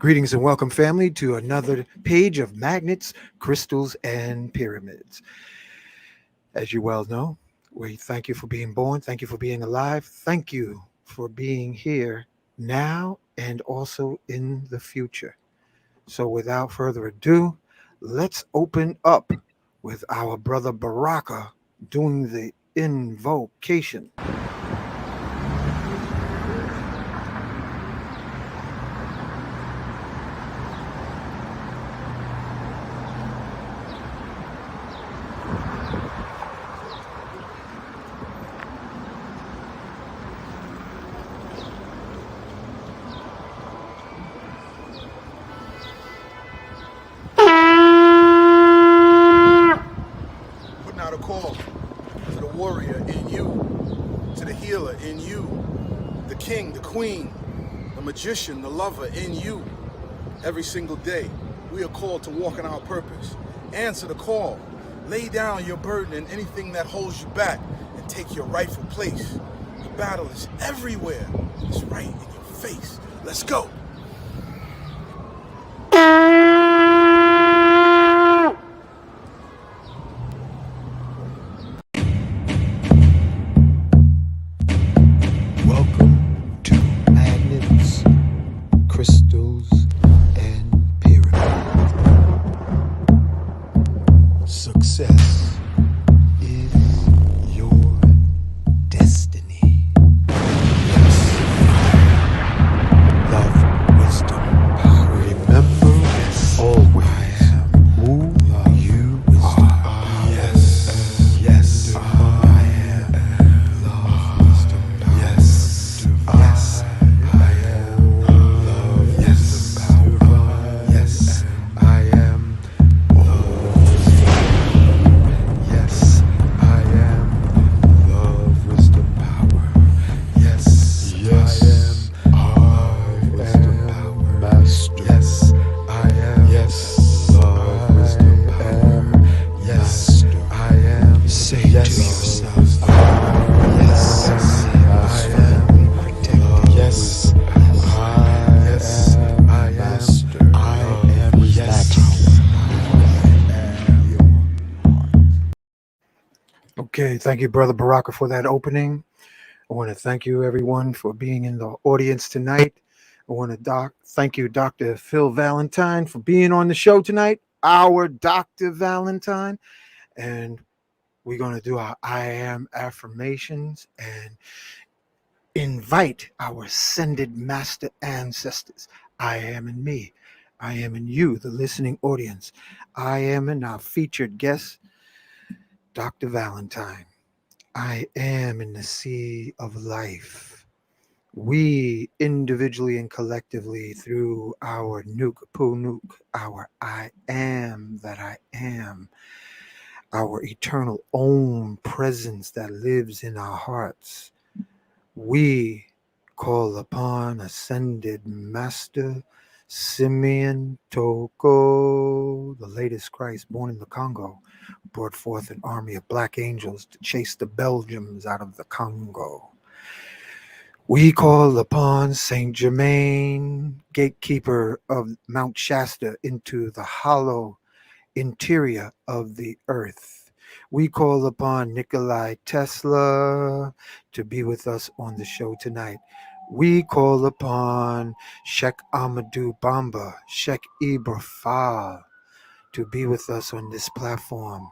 Greetings and welcome, family, to another page of magnets, crystals, and pyramids. As you well know, we thank you for being born. Thank you for being alive. Thank you for being here now and also in the future. So, without further ado, let's open up with our brother Baraka doing the invocation. Putting out a call to the warrior in you, to the healer in you, the king, the queen, the magician, the lover in you. Every single day, we are called to walk in our purpose. Answer the call. Lay down your burden and anything that holds you back and take your rightful place. The battle is everywhere. It's right in your face. Let's go. Welcome to Magnets, Crystals, and Pyramids. Success is your destiny. Yes. Love, wisdom, power. Remember always who you are. Yes. Yes. I am love, wisdom, power. Yes. Yes. I am love, yes, power. Yes. I am yes, I am love, wisdom, power. Yes, yes, I am love, wisdom, power. Master. Yes, I am. Yes, love, wisdom, power. Yes, I am. Say yes, to yourself. Yes, I am protected. Yes, I am master. I am relaxed. Okay, thank you, Brother Baraka, for that opening. I want to thank you, everyone, for being in the audience tonight. I want to thank you, Dr. Phil Valentine, for being on the show tonight, our Dr. Valentine. And we're going to do our I am affirmations and invite our ascended master ancestors. I am in me. I am in you, the listening audience. I am in our featured guest, Dr. Valentine. I am in the sea of life. We individually and collectively, through our Nuke Punuk, our I am that I am, our eternal own presence that lives in our hearts, we call upon ascended Master Simeon Toko, the latest Christ born in the Congo, brought forth an army of black angels to chase the Belgians out of the Congo. We call upon Saint Germain, gatekeeper of Mount Shasta, into the hollow interior of the earth. We call upon Nikolai Tesla to be with us on the show tonight. We call upon Sheikh Amadou Bamba, Sheikh Ibrahim, to be with us on this platform.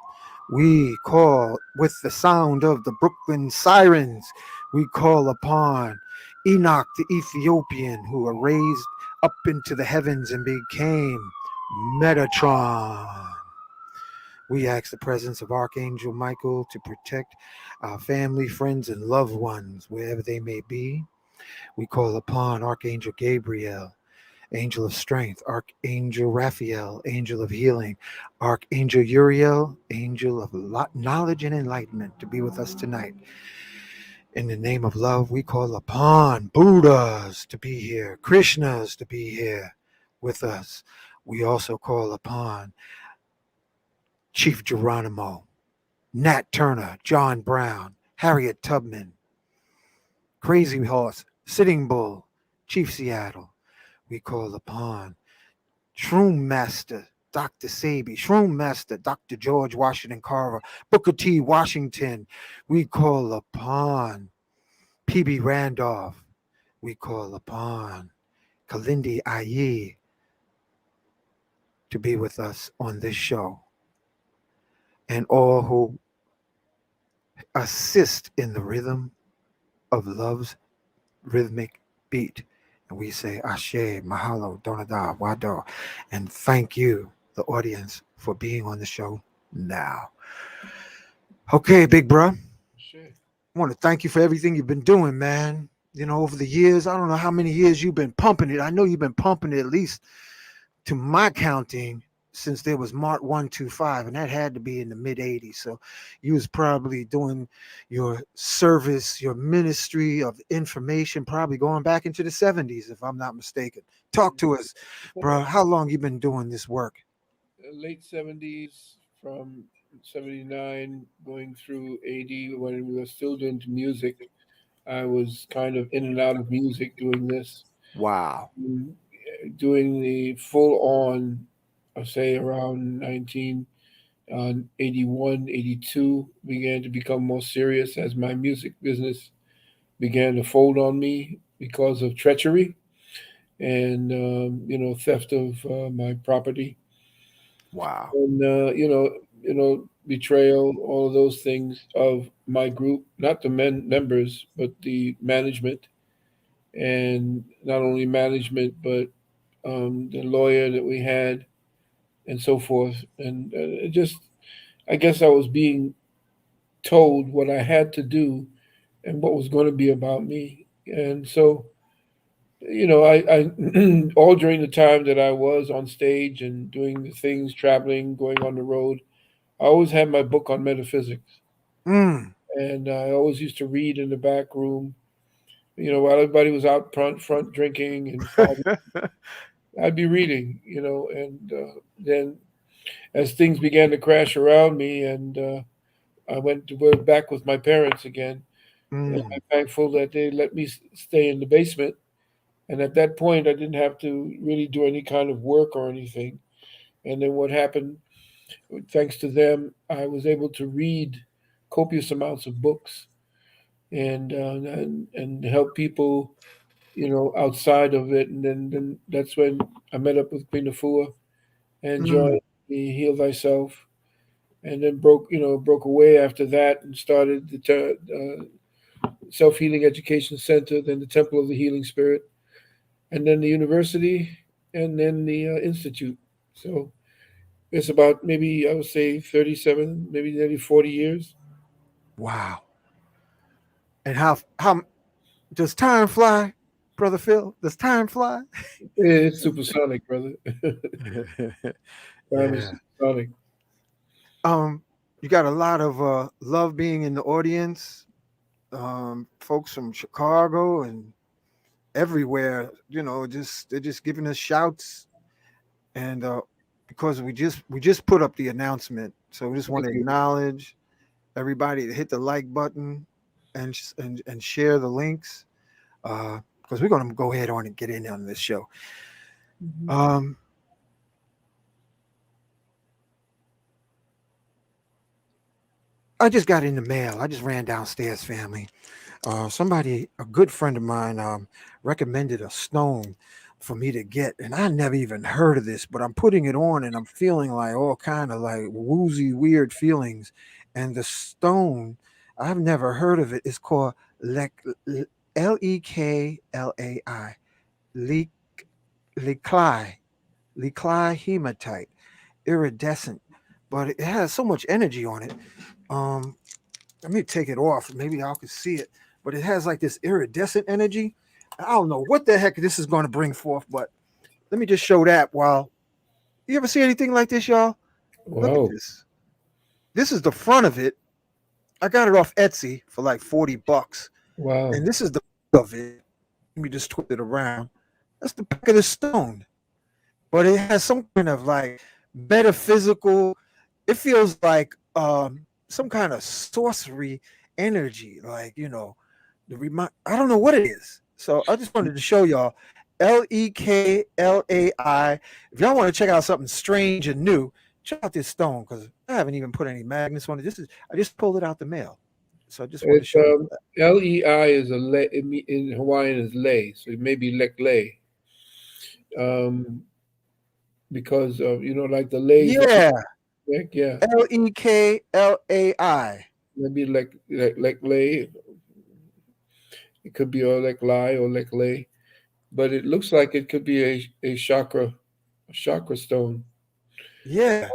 We call with the sound of the Brooklyn sirens. We call upon Enoch the Ethiopian, who were raised up into the heavens and became Metatron. We ask the presence of Archangel Michael to protect our family, friends, and loved ones wherever they may be. We call upon Archangel Gabriel, Angel of Strength, Archangel Raphael, Angel of Healing, Archangel Uriel, Angel of Knowledge and Enlightenment, to be with us tonight. In the name of love, we call upon Buddhas to be here, Krishnas to be here with us. We also call upon Chief Geronimo, Nat Turner, John Brown, Harriet Tubman, Crazy Horse, Sitting Bull, Chief Seattle. we call upon Shroom Master Dr. Sabi, Shroom Master Dr. George Washington Carver, Booker T. Washington. We call upon P.B. Randolph. We call upon Kalindi Aye to be with us on this show, and all who assist in the rhythm of love's rhythmic beat. And we say Ashe, Mahalo, Donada, Wado. And thank you, the audience, for being on the show now. Okay, big bro. Sure. I want to thank you for everything you've been doing, man. You know, over the years, I don't know how many years you've been pumping it. I know you've been pumping it at least to my counting since there was Mart 125, and that had to be in the mid 80s. So you was probably doing your service, your ministry of information, probably going back into the 70s, if I'm not mistaken. Talk to us, bro. How long you been doing this work? Late 70s, from 79 going through 80, when we were still doing music. I was kind of in and out of music doing this. Wow. Mm, Doing the full on, I say around 1981, 82, began to become more serious as my music business began to fold on me because of treachery and, theft of my property. Wow. And betrayal, all of those things of my group, not the members, but the management, and not only management, but the lawyer that we had, and so forth. And it just, I guess I was being told what I had to do and what was going to be about me. And so, I all during the time that I was on stage and doing the things, traveling, going on the road, I always had my book on metaphysics, Mm. and I always used to read in the back room. While everybody was out front drinking and partying, I'd be reading. And then as things began to crash around me, and I went to work back with my parents again, and Mm. I'm thankful that they let me stay in the basement. And at that point, I didn't have to really do any kind of work or anything. And then what happened, thanks to them, I was able to read copious amounts of books and help people, outside of it. And then that's when I met up with Queen Afua and Mm. joined the Heal Thyself, and then broke away after that and started the Self Healing Education Center, then the Temple of the Healing Spirit, and then the university, and then the institute. So it's about, maybe I would say 37, maybe nearly 40 years. Wow. And how does time fly, brother Phil? Does time fly? It's supersonic, brother. Time is Yeah. supersonic. Um, you got a lot of love being in the audience. Folks from Chicago and everywhere, just they're just giving us shouts, and because we just put up the announcement, so we just want Thank to you. acknowledge everybody to hit the like button and share the links, because we're gonna go ahead on and get in on this show. Mhm. Um, I just got in the mail. I just ran downstairs, family. Somebody, a good friend of mine, recommended a stone for me to get, and I never even heard of this, but I'm putting it on, and I'm feeling like all kind of like woozy, weird feelings. And the stone, I've never heard of it. It's called Leklai, Lek Leklai, Leklai hematite, iridescent, but it has so much energy on it. Um, Let me take it off. Maybe y'all can see it, but it has like this iridescent energy. I don't know what the heck this is going to bring forth, but let me just show that. While you ever see anything like this, y'all? Look at Wow. this. This is the front of it. I got it off Etsy for like $40, Wow. and this is the back of it. Let me just twist it around. That's the back of the stone, but it has some kind of like metaphysical. It feels like some kind of sorcery energy, like the remind. I don't know what it is. So I just wanted to show y'all. Leklai. If y'all want to check out something strange and new, check out this stone because I haven't even put any magnets on it. I just pulled it out the mail, so I just wanted to It's show you that. LEI is a lei, in Hawaiian is lei, so it may be lek lei. Um, because of like the leis that Yeah, yeah, Leklai. maybe lek lei. It could be or lek lai or lek lei, but it looks like it could be a chakra stone, Yeah,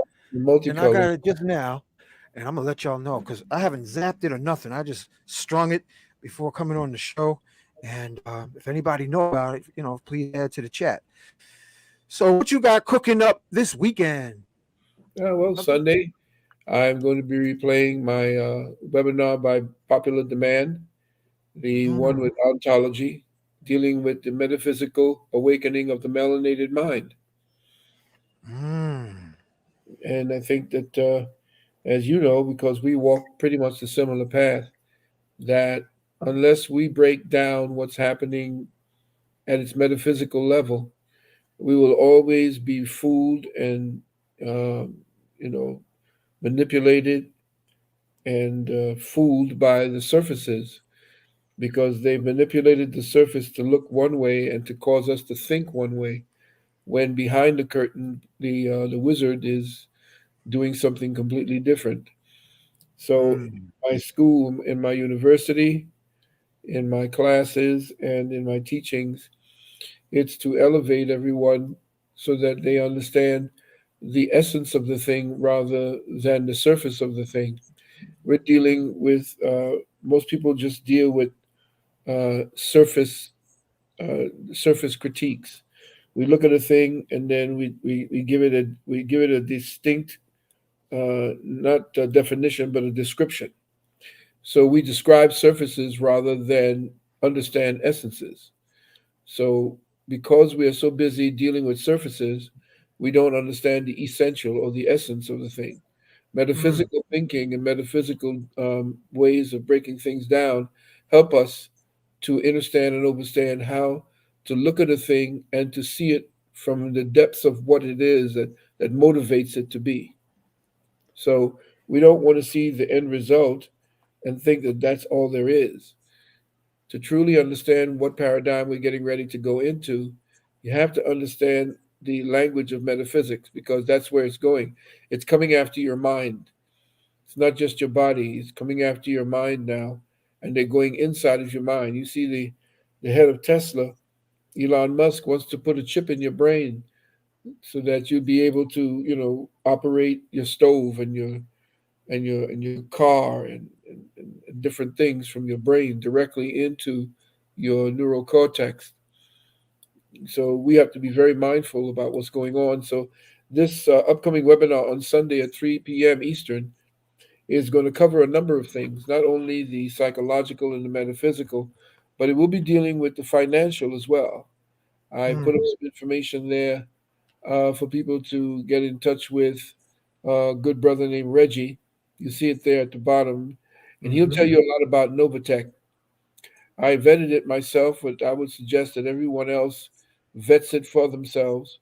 and I got multicolored. it just now, and I'm gonna let y'all know because I haven't zapped it or nothing. I just strung it before coming on the show, and if anybody know about it, please add to the chat. So, what you got cooking up this weekend? Well, Sunday I'm going to be replaying my webinar by popular demand, the one Mm, with ontology, dealing with the metaphysical awakening of the melanated mind. mm, And I think that, as you know, because we walk pretty much a similar path, that unless we break down what's happening at its metaphysical level, we will always be fooled and, um, you know, manipulated and fooled by the surfaces because they've manipulated the surface to look one way and to cause us to think one way. When behind the curtain, the wizard is doing something completely different. So, mm, my school, in my university, in my classes, and in my teachings, it's to elevate everyone so that they understand the essence of the thing rather than the surface of the thing. We're dealing with most people just deal with uh, surface surface critiques. We look at a thing and then we give it a distinct not a definition but a description. So we describe surfaces rather than understand essences. So because we are so busy dealing with surfaces, we don't understand the essential or the essence of the thing. mm, Metaphysical thinking and metaphysical ways of breaking things down help us to understand and understand how to look at a thing and to see it from the depths of what it is that motivates it to be. So we don't want to see the end result and think that that's all there is. To truly understand what paradigm we're getting ready to go into, you have to understand the language of metaphysics because that's where it's going. It's coming after your mind. It's not just your body, it's coming after your mind now. And they're going inside of your mind. You see, the head of Tesla, Elon Musk, wants to put a chip in your brain so that you'll be able to, operate your stove and your car and different things from your brain directly into your neural cortex. So we have to be very mindful about what's going on. So this upcoming webinar on Sunday at 3 p.m. Eastern is going to cover a number of things, not only the psychological and the metaphysical, but it will be dealing with the financial as well. I put mm, up some information there for people to get in touch with a good brother named Reggie. You see it there at the bottom, and he'll mm-hmm. tell you a lot about NOVATECH. I vetted it myself, but I would suggest that everyone else vets it for themselves.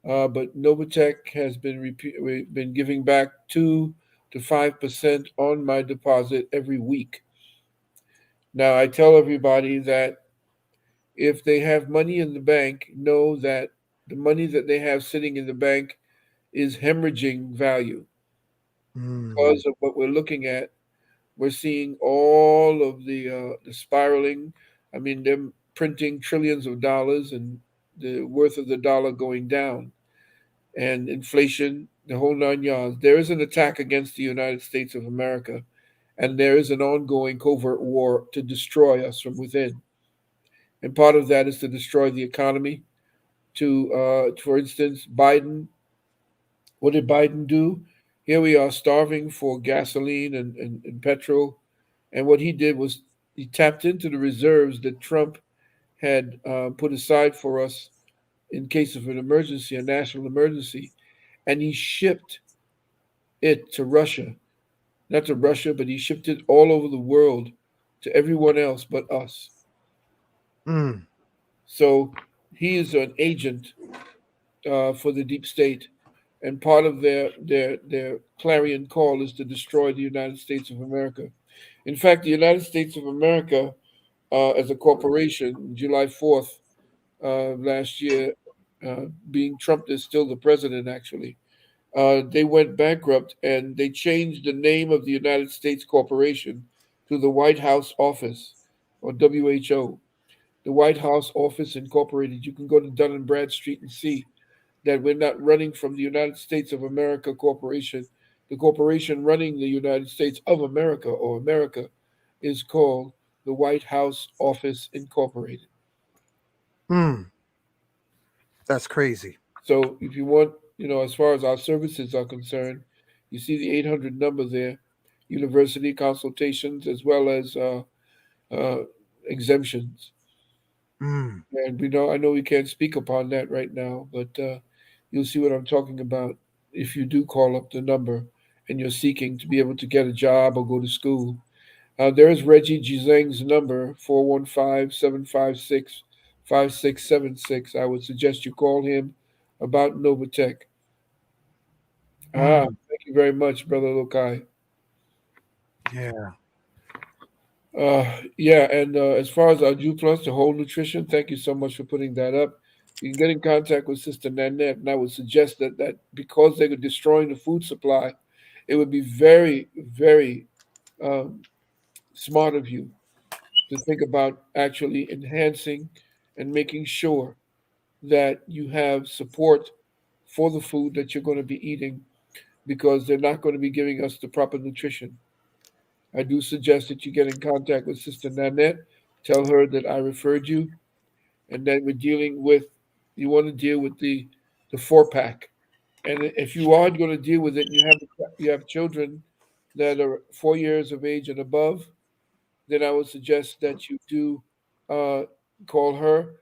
But NOVATECH has been giving back 2 to 5% on my deposit every week. Now I tell everybody that if they have money in the bank, know that the money that they have sitting in the bank is hemorrhaging value Mm, because of what we're looking at. We're seeing all of the spiraling. I mean, them printing trillions of dollars and the worth of the dollar going down, and inflation, the whole 9 yards. There is an attack against the United States of America, and there is an ongoing covert war to destroy us from within. And part of that is to destroy the economy. For instance, Biden, what did Biden do? Here we are starving for gasoline and petrol. And what he did was he tapped into the reserves that Trump had put aside for us in case of an emergency, a national emergency, and he shipped it to Russia. Not to Russia, but he shipped it all over the world to everyone else but us. mm, So he is an agent for the deep state, and part of their clarion call is to destroy the United States of America. In fact, the United States of America, as a corporation, July 4th last year, being Trump is still the president, actually. They went bankrupt and they changed the name of the United States Corporation to the White House Office, or WHO, the White House Office Incorporated. You can go to Dun and Bradstreet and see that we're not running from the United States of America Corporation. The corporation running the United States of America, or America, is called the White House Office Incorporated. Mm, that's crazy. So if you want, as far as our services are concerned, you see the 800 number there, university consultations, as well as uh, exemptions. Mm, And I know we can't speak upon that right now, but you'll see what I'm talking about if you do call up the number and you're seeking to be able to get a job or go to school. There's Reggie Juzang's number, 415-756-5676. I would suggest you call him about NOVATECH. mm, Thank you very much, Brother Lokai. yeah. Yeah, and as far as our Jew Plus, the whole nutrition, thank you so much for putting that up. You can get in contact with Sister Nanette, and I would suggest that because they're destroying the food supply, it would be very, very um, smart of you to think about actually enhancing and making sure that you have support for the food that you're going to be eating, because they're not going to be giving us the proper nutrition. I do suggest that you get in contact with Sister Nanette, tell her that I referred you, and that you want to deal with the 4-pack. And if you are going to deal with it, and you have children that are 4 years of age and above, then I would suggest that you do uh, call her.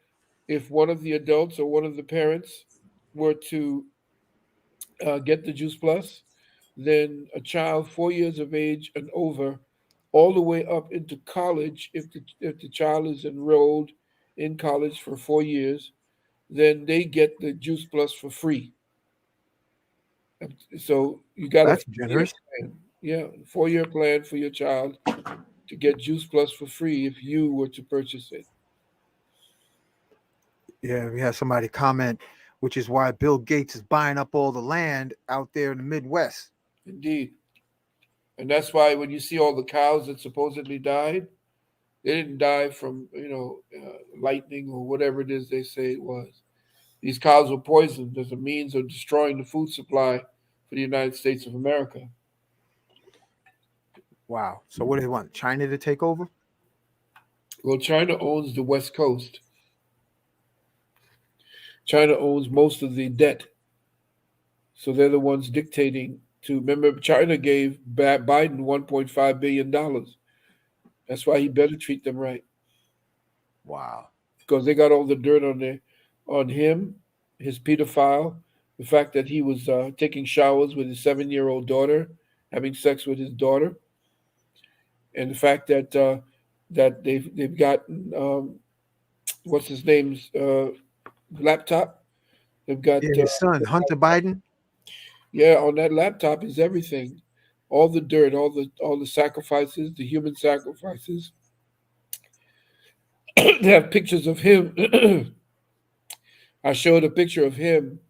If one of the adults or one of the parents were to get the Juice Plus, then a child 4 years of age and over, all the way up into college, if the child is enrolled in college for 4 years, then they get the Juice Plus for free. So you got a That's 4-year generous. plan. Yeah, 4-year plan for your child to get Juice Plus for free if you were to purchase it. Yeah, we had somebody comment, which is why Bill Gates is buying up all the land out there in the Midwest. Indeed. And that's why when you see all the cows that supposedly died, they didn't die from, lightning or whatever it is they say it was. These cows were poisoned as a means of destroying the food supply for the United States of America. Wow. So what do they want? China to take over? Well, China owns the West Coast. China owns most of the debt. So they're the ones dictating to. Remember, China gave Biden $1.5 billion. That's why he better treat them right, Wow. because they got all the dirt on him, his pedophile, the fact that he was taking showers with his 7-year-old daughter, having sex with his daughter, and the fact that they've gotten what's his name's laptop. They've got Yeah, his son, Hunter Biden. yeah, on that laptop is everything, all the dirt, all the sacrifices, the human sacrifices. They have pictures of him. I showed a picture of him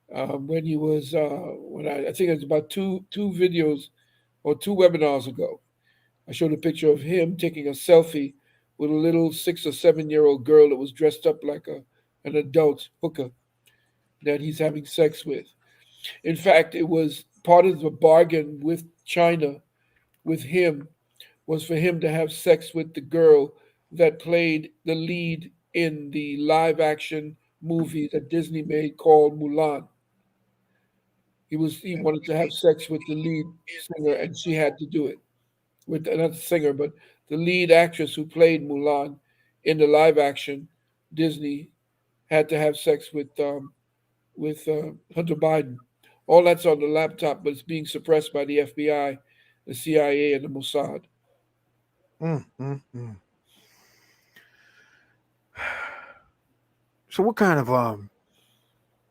when he was when I think it was about two videos or two webinars ago. I showed a picture of him taking a selfie with a little 6 or 7 year old girl that was dressed up like an adult hooker that he's having sex with. In fact, it was part of the bargain with China, with him, was for him to have sex with the girl that played the lead in the live action movie that Disney made called Mulan. He wanted to have sex with the lead singer, and she had to do it with not the singer, but the lead actress who played Mulan in the live action. Disney had to have sex with Hunter Biden. All that's on the laptop, but it's being suppressed by the FBI, the CIA, and the Mossad. Mm, mm, mm. So what kind of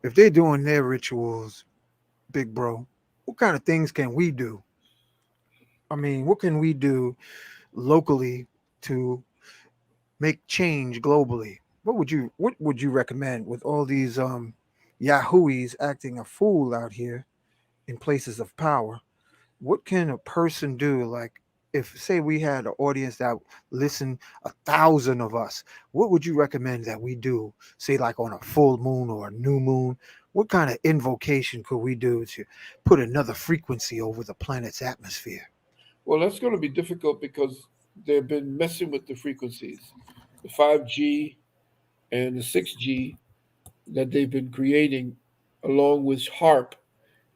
if they're doing their rituals, big bro, what kind of things can we do? I mean, what can we do locally to make change globally? What would you recommend with all these Yahoois acting a fool out here in places of power? What can a person do? Like, if say we had an audience that listen 1,000 of us, what would you recommend that we do? Say like on a full moon or a new moon, what kind of invocation could we do to put another frequency over the planet's atmosphere? Well, that's going to be difficult because they've been messing with the frequencies, the 5G and the 6G that they've been creating, along with HARP,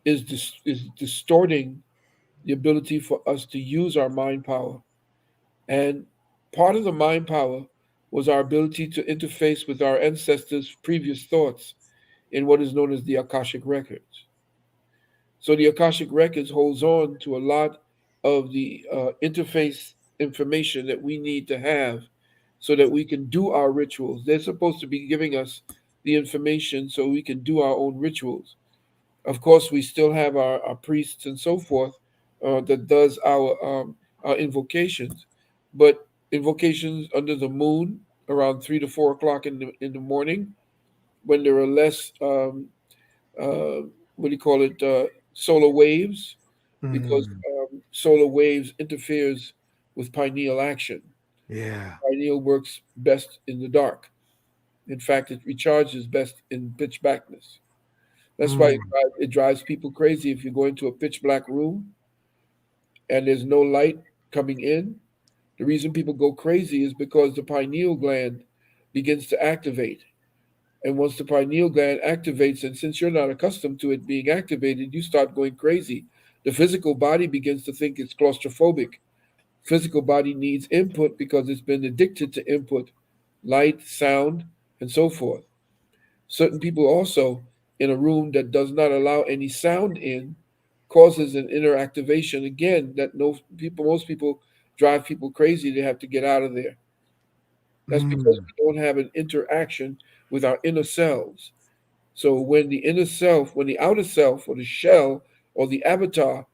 is distorting the ability for us to use our mind power. And part of the mind power was our ability to interface with our ancestors' previous thoughts in what is known as the Akashic Records. So the Akashic Records holds on to a lot of the interface information that we need to have so that we can do our rituals. They're supposed to be giving us the information so we can do our own rituals. Of course, we still have our priests and so forth that does our invocations, but invocations under the moon around 3 to 4 o'clock in the morning when there are less what do you call it, solar waves, because Mm, solar waves interferes with pineal action. yeah. Pineal works best in the dark. In fact, it recharges best in pitch blackness. That's why Mm, it drives people crazy if you go into a pitch black room and there's no light coming in. The reason people go crazy is because the pineal gland begins to activate. And once the pineal gland activates, and since you're not accustomed to it being activated, you start going crazy. The physical body begins to think it's claustrophobic. Physical body needs input because it's been addicted to input, light, sound, and so forth. Certain people also in a room that does not allow any sound in causes an inner activation again that no people most people drive people crazy. They have to get out of there. That's because mm, we don't have an interaction with our inner selves. So when the inner self, when the outer self or the shell or the avatar,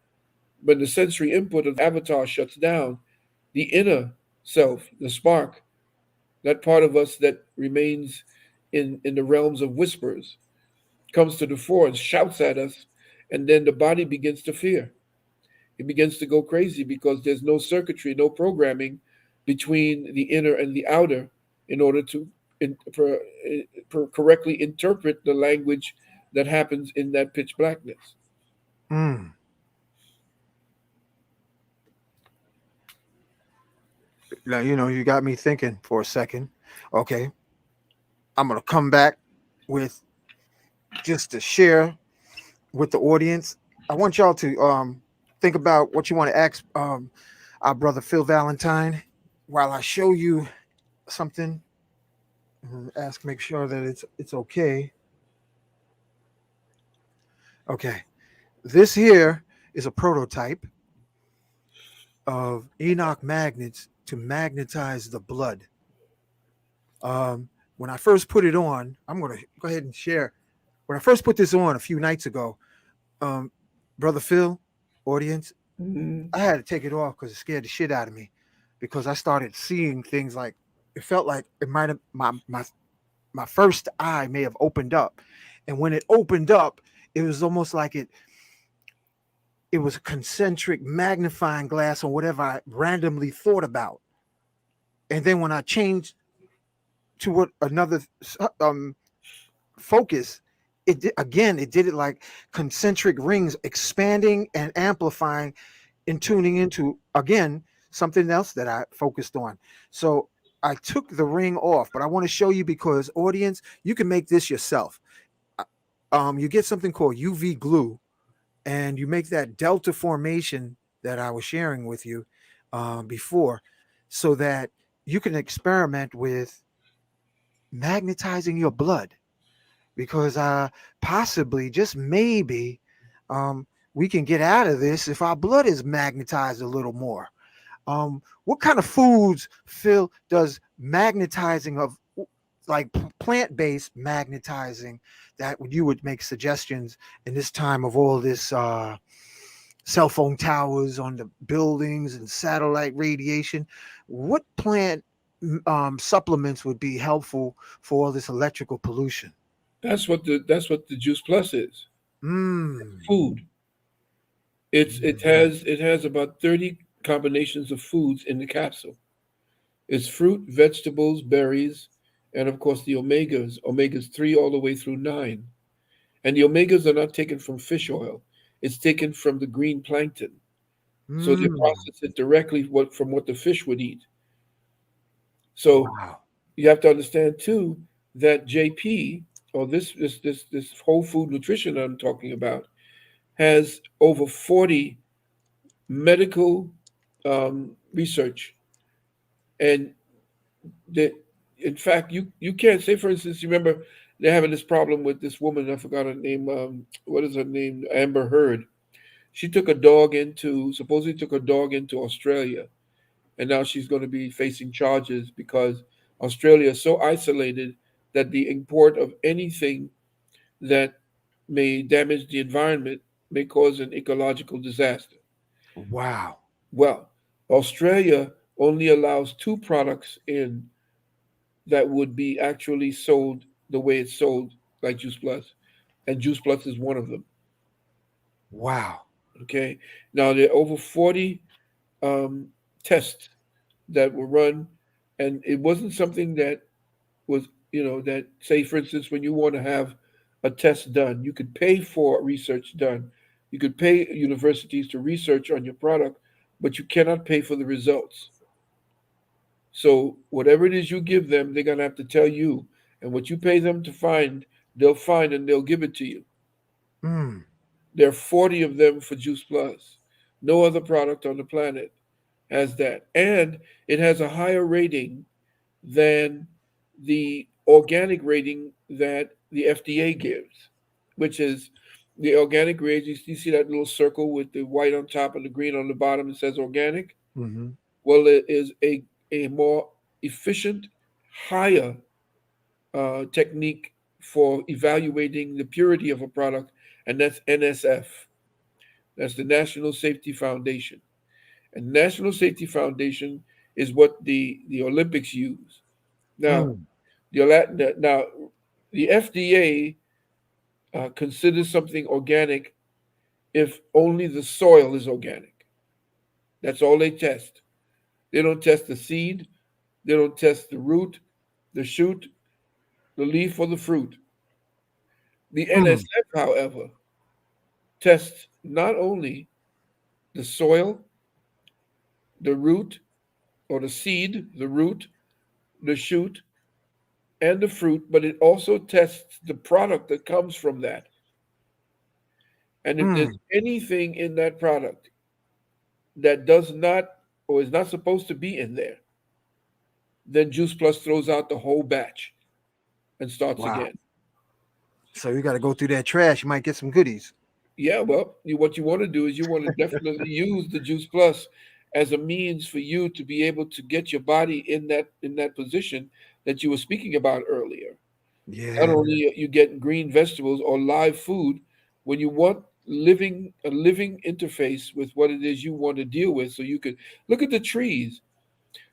when the sensory input of the avatar shuts down, the inner self, the spark, that part of us that remains in the realms of whispers, comes to the fore and shouts at us, and then the body begins to fear. It begins to go crazy because there's no circuitry, no programming between the inner and the outer in order to correctly interpret the language that happens in that pitch blackness. mm. Now, you got me thinking for a second. Okay, I'm gonna come back with just to share with the audience. I want y'all to think about what you want to ask our brother Phil Valentine while I show you something. Ask, make sure that it's okay. Okay, this here is a prototype of Enoch magnets to magnetize the blood. When I first put it on, I'm gonna go ahead and share. When I first put this on a few nights ago, um, brother Phil, audience, Mhm. I had to take it off because it scared the shit out of me. Because I started seeing things like it felt like it might have my first eye may have opened up, and when it opened up, it was almost like it was a concentric magnifying glass on whatever I randomly thought about. And then when I changed to what another um focus, it did it like concentric rings expanding and amplifying and tuning into again something else that I focused on. So I took the ring off, but I want to show you because audience, you can make this yourself. You get something called UV glue, and you make that delta formation that I was sharing with you before, so that you can experiment with magnetizing your blood because possibly, just maybe, we can get out of this if our blood is magnetized a little more. What kind of foods, Phil, does magnetizing of like plant-based magnetizing, that you would make suggestions in this time of all this cell phone towers on the buildings and satellite radiation. What plant supplements would be helpful for all this electrical pollution? That's what the Juice Plus is. Mm. Food. It has about 30 combinations of foods in the capsule. It's fruit, vegetables, berries, and of course the omegas 3 all the way through 9. And the omegas are not taken from fish oil. It's taken from the green plankton. So they Mm. process it directly from what the fish would eat. So Wow. you have to understand too that JP, or this whole food nutrition I'm talking about, has over 40 medical research. And that, in fact, you can't say, for instance, you remember they're having this problem with this woman. I forgot her name. What is her name? Amber Heard. She took a dog into supposedly took a dog into Australia, and now she's going to be facing charges because Australia is so isolated that the import of anything that may damage the environment may cause an ecological disaster. Wow. Well, Australia only allows two products in that would be actually sold the way it's sold, like Juice Plus, and Juice Plus is one of them. Wow. Okay, now there are over 40 um, tests that were run, and it wasn't something that was, that, say, for instance, when you want to have a test done, you could pay for research done. You could pay universities to research on your product, but you cannot pay for the results. So whatever it is you give them, they're gonna have to tell you, and what you pay them to find, they'll find and they'll give it to you. Mm. There are 40 of them for Juice Plus. No other product on the planet has that, and it has a higher rating than the organic rating that the FDA gives, which is the organic rating. You see that little circle with the white on top and the green on the bottom that says organic? Mm-hmm. Well, it is a more efficient, higher technique for evaluating the purity of a product, and that's NSF. That's the National Safety Foundation. And National Safety Foundation is what the Olympics use. Now, Mm. now the FDA considers something organic if only the soil is organic. That's all they test. They don't test the seed. They don't test the root, the shoot, the leaf, or the fruit. The Mm. NSF, however, tests not only the soil, the root, or the seed, the root, the shoot, and the fruit, but it also tests the product that comes from that. And if there's Mm. anything in that product that does not or is not supposed to be in there, then Juice Plus throws out the whole batch and starts Wow. again. So you got to go through that trash. You might get some goodies. Yeah, well, what you want to do is you want to definitely use the Juice Plus as a means for you to be able to get your body in that position that you were speaking about earlier. Not Yeah. only are you getting green vegetables or live food, when you want a living interface with what it is you want to deal with, so you could look at the trees.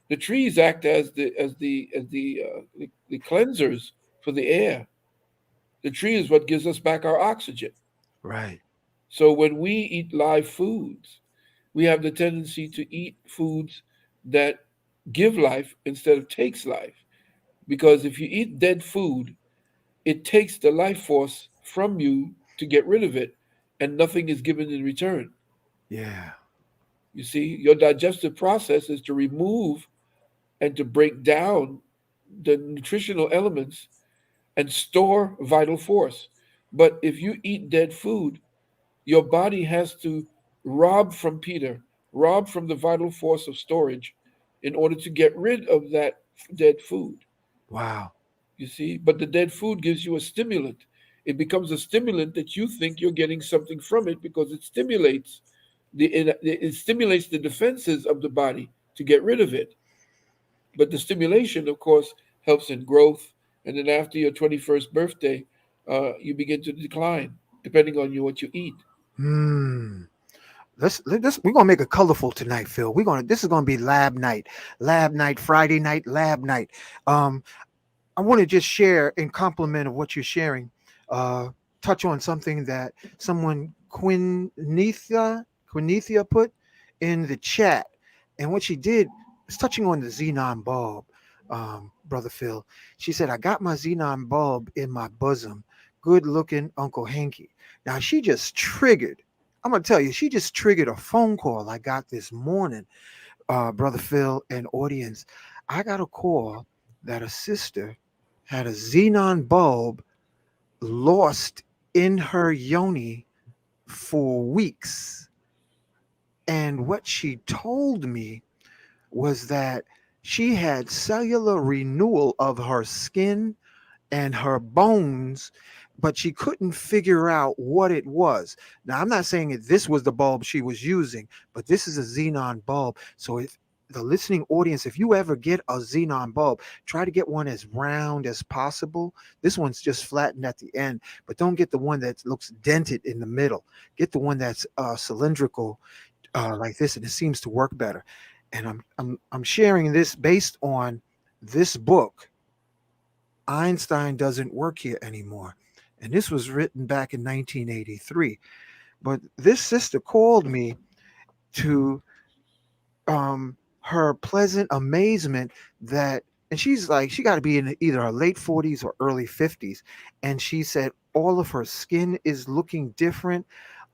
The trees act as the cleansers for the air. The tree is what gives us back our oxygen. Right. So when we eat live foods, we have the tendency to eat foods that give life instead of takes life. Because if you eat dead food, it takes the life force from you to get rid of it, and nothing is given in return. Yeah. You see, your digestive process is to remove and to break down the nutritional elements and store vital force. But if you eat dead food, your body has to rob from the vital force of storage in order to get rid of that dead food. Wow. You see, but the dead food gives you a stimulant. It becomes a stimulant that you think you're getting something from it because it stimulates the defenses of the body to get rid of it. But the stimulation, of course, helps in growth and then after your 21st birthday, you begin to decline, depending on what you eat. Hmm. Let's we're gonna make it colorful tonight, Phil. This is gonna be lab night, Friday night, lab night. Um, I want to just share in compliment of what you're sharing, uh, touch on something that someone Quinethia put in the chat, and what she did was touching on the xenon bulb, brother Phil. She said, "I got my xenon bulb in my bosom. Good looking Uncle Hanky." Now she just triggered. I'm gonna tell you, she just triggered a phone call I got this morning, brother Phil and audience. I got a call that a sister had a xenon bulb lost in her yoni for weeks. And what she told me was that she had cellular renewal of her skin and her bones, but she couldn't figure out what it was. Now, I'm not saying that this was the bulb she was using, but this is a xenon bulb. So if the listening audience, if you ever get a xenon bulb, try to get one as round as possible. This one's just flattened at the end, but don't get the one that looks dented in the middle. Get the one that's cylindrical, like this, and it seems to work better. And I'm sharing this based on this book, Einstein Doesn't Work Here Anymore. And this was written back in 1983. But this sister called me to her pleasant amazement that, and she's like, she got to be in either her late 40s or early 50s. And she said all of her skin is looking different,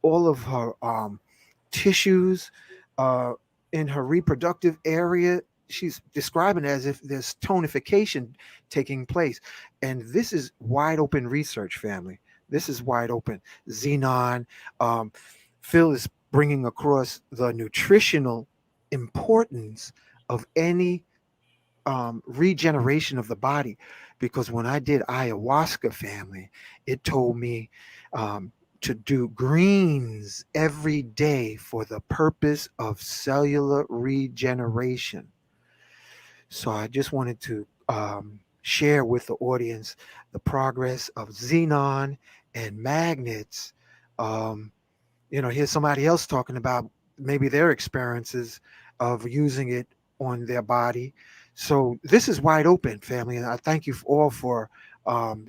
all of her tissues uh, in her reproductive area. She's describing it as if there's tonification taking place. And this is wide open research, family. This is wide open. Xenon. Um, Phil is bringing across the nutritional importance of any regeneration of the body. Because when I did ayahuasca, family, it told me to do greens every day for the purpose of cellular regeneration. So I just wanted to share with the audience the progress of xenon and magnets. Um, here's somebody else talking about maybe their experiences of using it on their body. So this is wide open, family, and I thank you all for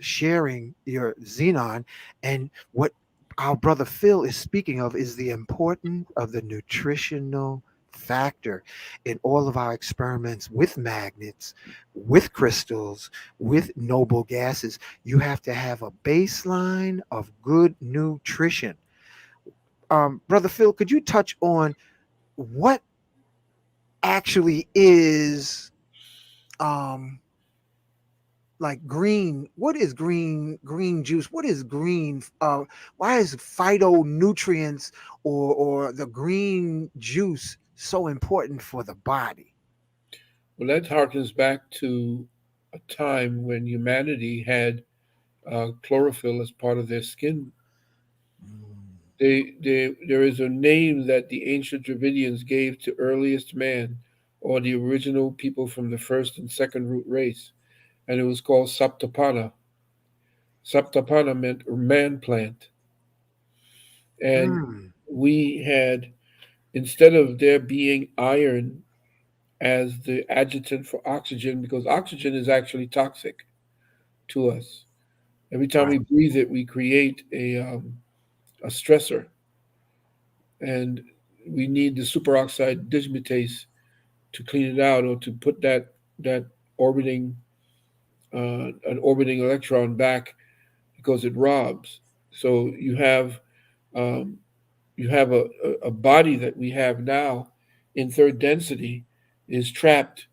sharing your xenon. And what our brother Phil is speaking of is the importance of the nutritional factor in all of our experiments with magnets, with crystals, with noble gases. You have to have a baseline of good nutrition. Brother Phil, could you touch on what actually is um, like green? What is green juice? What is green? Why is phytonutrients or the green juice so important for the body? Well, that harkens back to a time when humanity had chlorophyll as part of their skin. Mm. There is a name that the ancient Dravidians gave to earliest man, or the original people from the first and second root race, and it was called Saptapana. Saptapana meant man plant, and Mm. we had, instead of there being iron as the adjutant for oxygen, because oxygen is actually toxic to us. Every time Right. we breathe it, we create a stressor, and we need the superoxide dismutase to clean it out, or to put that orbiting an orbiting electron back, because it robs. So um, you have a body that we have now in third density is trapped,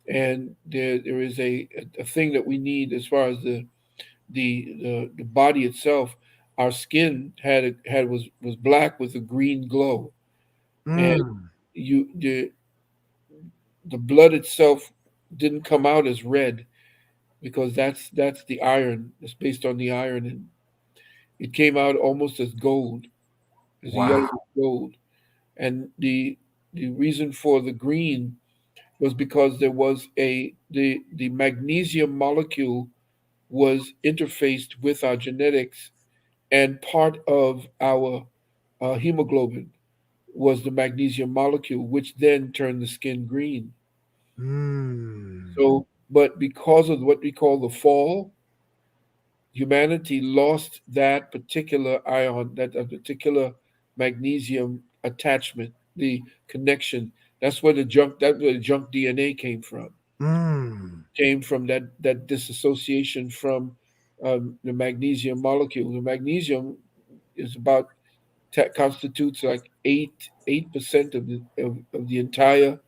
and there is a thing that we need as far as the body itself. Our skin was black with a green glow, and Mm. you the blood itself didn't come out as red, because that's the iron. It's based on the iron, and it came out almost as gold, as a yellow Wow. gold. And the reason for the green was because there was the magnesium molecule. was interfaced with our genetics, and part of our hemoglobin was the magnesium molecule, which then turned the skin green. Mm. So, but because of what we call the fall, humanity lost that particular ion, that particular magnesium attachment, the connection. That's where the junk DNA came from. Mm. Came from that disassociation from the magnesium molecule. The magnesium is about constitutes like 8% of the entire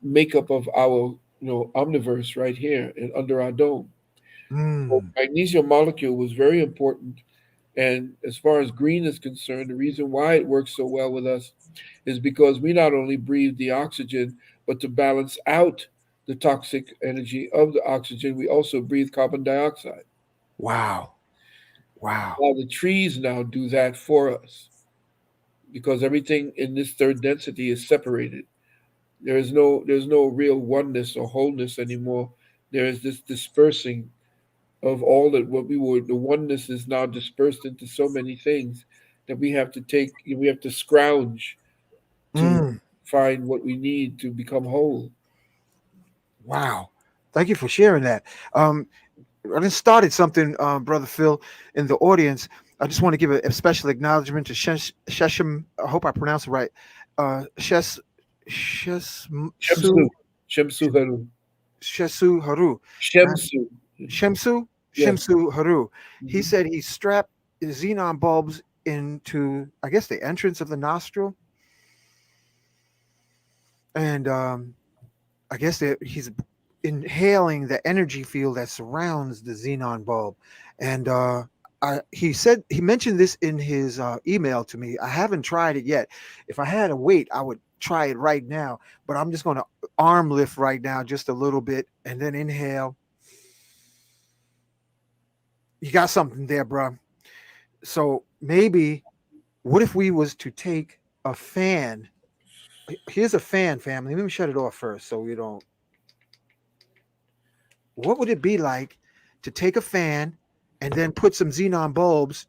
makeup of our omniverse right here and under our dome. So Mm. magnesium molecule was very important. And as far as green is concerned, the reason why it works so well with us is because we not only breathe the oxygen, but to balance out the toxic energy of the oxygen, we also breathe carbon dioxide. Wow. Wow. Now the trees now do that for us because everything in this third density is separated. There's no real oneness or wholeness anymore. There is this dispersing of all that what we were. The oneness is now dispersed into so many things that we have to scrounge to Mm. find what we need to become whole. Wow. Thank you for sharing that. I just started something, Brother Phil, in the audience. I just want to give a special acknowledgement to Sheshem. I hope I pronounced it right. Shes Shemsu, Shessu Shemsu Haru, Shesu Haru. Uh, Shemsu. Shemsu Yes. Shemsu Haru. He Mhm. said he strapped xenon bulbs into, I guess, the entrance of the nostril, and I guess that he's inhaling the energy field that surrounds the xenon bulb. And he said he mentioned this in his email to me. I haven't tried it yet. If I had to wait, I would try it right now. But I'm just going to arm lift right now, just a little bit, and then inhale. You got something there, bro. So maybe, what if we was to take a fan? Here's a fan, family. Let me shut it off first, so we don't. What would it be like to take a fan and then put some xenon bulbs,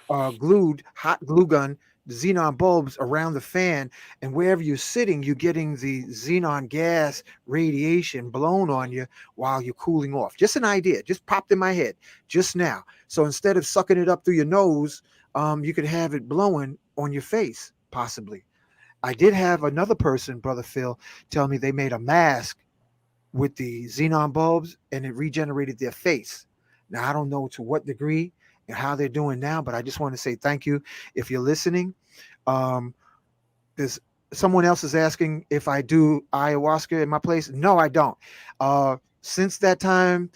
glued, hot glue gun, the xenon bulbs around the fan, and wherever you're sitting, you're getting the xenon gas radiation blown on you while you're cooling off? Just an idea, just popped in my head just now. So instead of sucking it up through your nose, you could have it blowing on your face, possibly. I did have another person, Brother Phil, tell me they made a mask with the xenon bulbs and it regenerated their face. Now, I don't know to what degree and how they're doing now, but I just want to say thank you if you're listening. Um, there's someone else is asking if I do ayahuasca in my place. No, I don't. Since that time,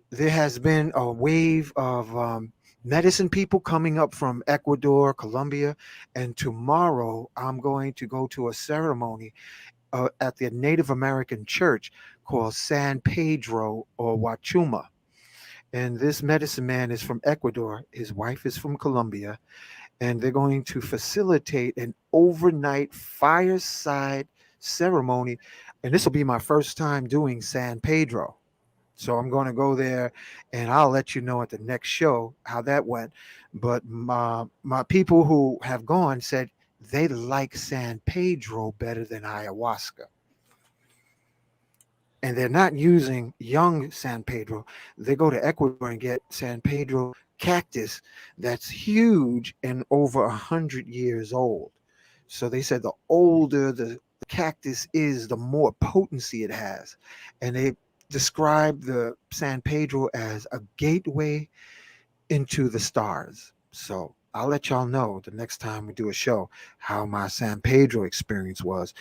there has been a wave of medicine people coming up from Ecuador, Colombia, and tomorrow I'm going to go to a ceremony at the Native American church called San Pedro or Wachuma. And this medicine man is from Ecuador. His wife is from Colombia. And they're going to facilitate an overnight fireside ceremony. And this will be my first time doing San Pedro. So I'm going to go there and I'll let you know at the next show how that went. But my people who have gone said they like San Pedro better than ayahuasca, and they're not using young San Pedro. They go to Ecuador and get San Pedro cactus that's huge and over 100 years old. So they said the older the cactus is, the more potency it has, and they describe the San Pedro as a gateway into the stars. So I'll let y'all know the next time we do a show how my San Pedro experience was.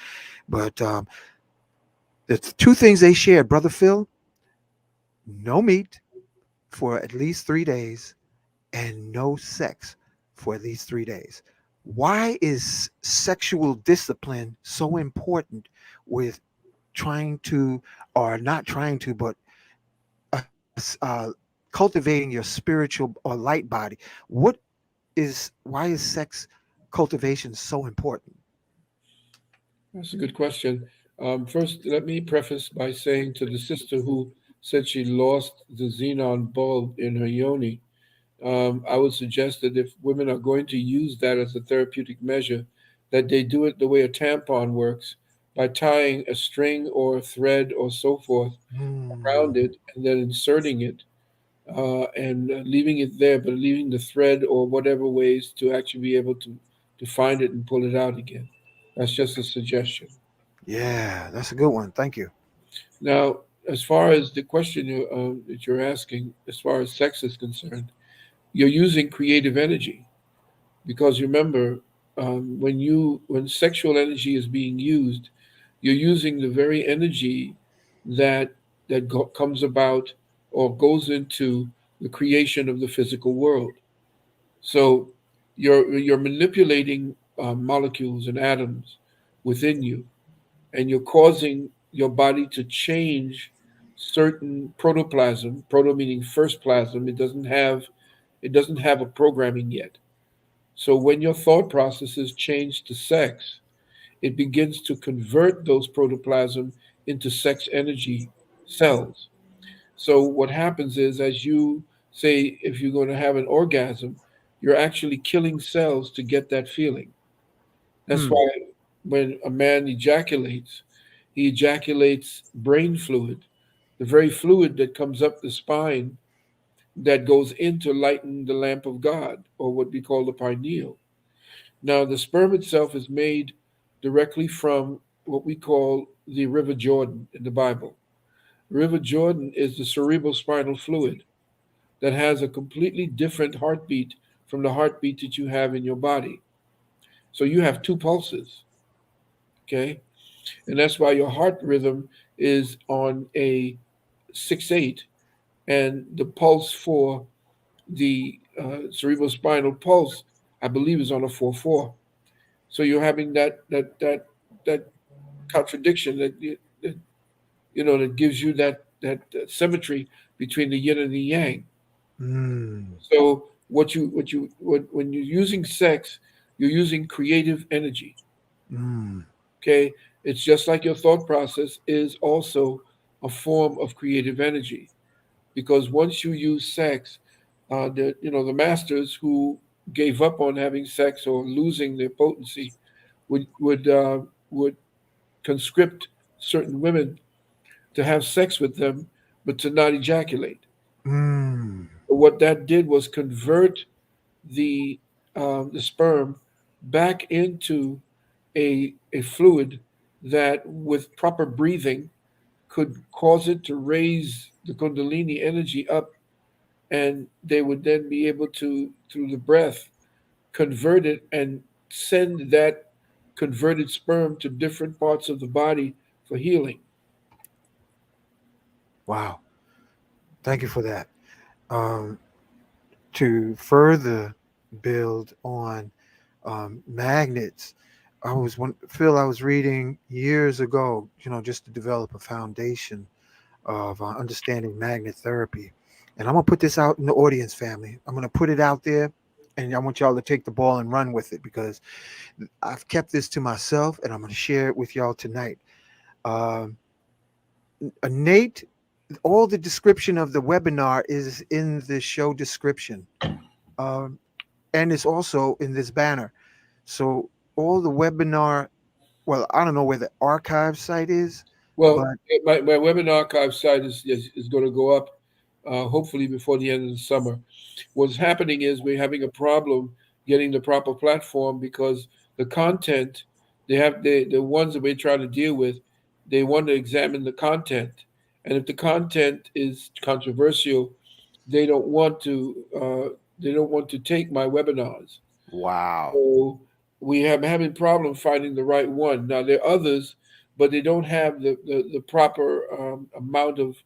But the two things they shared, Brother Phil: no meat for at least 3 days and no sex for at least 3 days. Why is sexual discipline so important with trying to, or not trying to, but cultivating your spiritual or light body? Why is sex cultivation so important? That's a good question. First, let me preface by saying to the sister who said she lost the xenon bulb in her yoni. I would suggest that if women are going to use that as a therapeutic measure, that they do it the way a tampon works, by tying a string or a thread or so forth Mm. around it and then inserting it and leaving it there, but leaving the thread or whatever ways to actually be able to find it and pull it out again. That's just a suggestion. Yeah, that's a good one. Thank you. Now, as far as the question that you're asking, as far as sex is concerned, you're using creative energy because remember, when sexual energy is being used, you're using the very energy that comes about or goes into the creation of the physical world. So you're manipulating molecules and atoms within you, and you're causing your body to change certain protoplasm. Proto meaning first plasm. It doesn't have a programming yet. So when your thought processes change to sex, it begins to convert those protoplasm into sex energy cells. So what happens is, as you say, if you're going to have an orgasm, you're actually killing cells to get that feeling. That's Mm. why when a man ejaculates, he ejaculates brain fluid, the very fluid that comes up the spine that goes into lighten the lamp of God, or what we call the pineal. Now, the sperm itself is made directly from what we call the River Jordan in the Bible. River Jordan is the cerebral spinal fluid that has a completely different heartbeat from the heartbeat that you have in your body. So you have two pulses, okay? And that's why your heart rhythm is on a 6/8, and the pulse for the cerebral spinal pulse, I believe, is on a 4/4. So you're having that contradiction that gives you that symmetry between the yin and the yang. Mm. So when you're using sex, you're using creative energy. Mm. Okay, it's just like your thought process is also a form of creative energy because once you use sex, the masters who gave up on having sex or losing their potency would conscript certain women to have sex with them, but to not ejaculate. Mm. What that did was convert the the sperm back into a fluid that, with proper breathing, could cause it to raise the Kundalini energy up, and they would then be able to, through the breath, convert it and send that converted sperm to different parts of the body for healing. Wow. Thank you for that. Um, to further build on magnets, Phil, I was reading years ago, just to develop a foundation of understanding magnet therapy. And I'm going to put this out in the audience, family. I'm going to put it out there, and I want y'all to take the ball and run with it because I've kept this to myself and I'm going to share it with y'all tonight. Um, Nate, all the description of the webinar is in the show description. Um, and it's also in this banner. So all the webinar, well, I don't know where the archive site is, Well, but my webinar archive site is going to go up hopefully before the end of the summer. What's happening is we're having a problem getting the proper platform because the content the ones that we're trying to deal with, they want to examine the content, and if the content is controversial, they don't want to take my webinars. wow. So we have having problem finding the right one. Now there are others, but they don't have the proper amount of,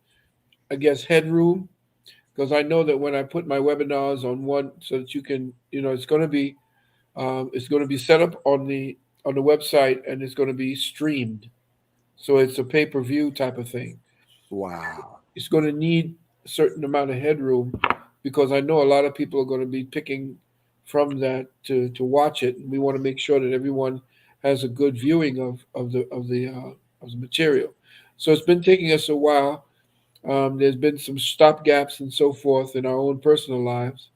I guess, headroom. Because I know that when I put my webinars on one, so that you can, it's going to be set up on the website and it's going to be streamed. So it's a pay-per-view type of thing. Wow. It's going to need a certain amount of headroom because I know a lot of people are going to be picking from that to watch it, and we want to make sure that everyone has a good viewing of the material. So it's been taking us a while, There's been some stopgaps and so forth in our own personal lives,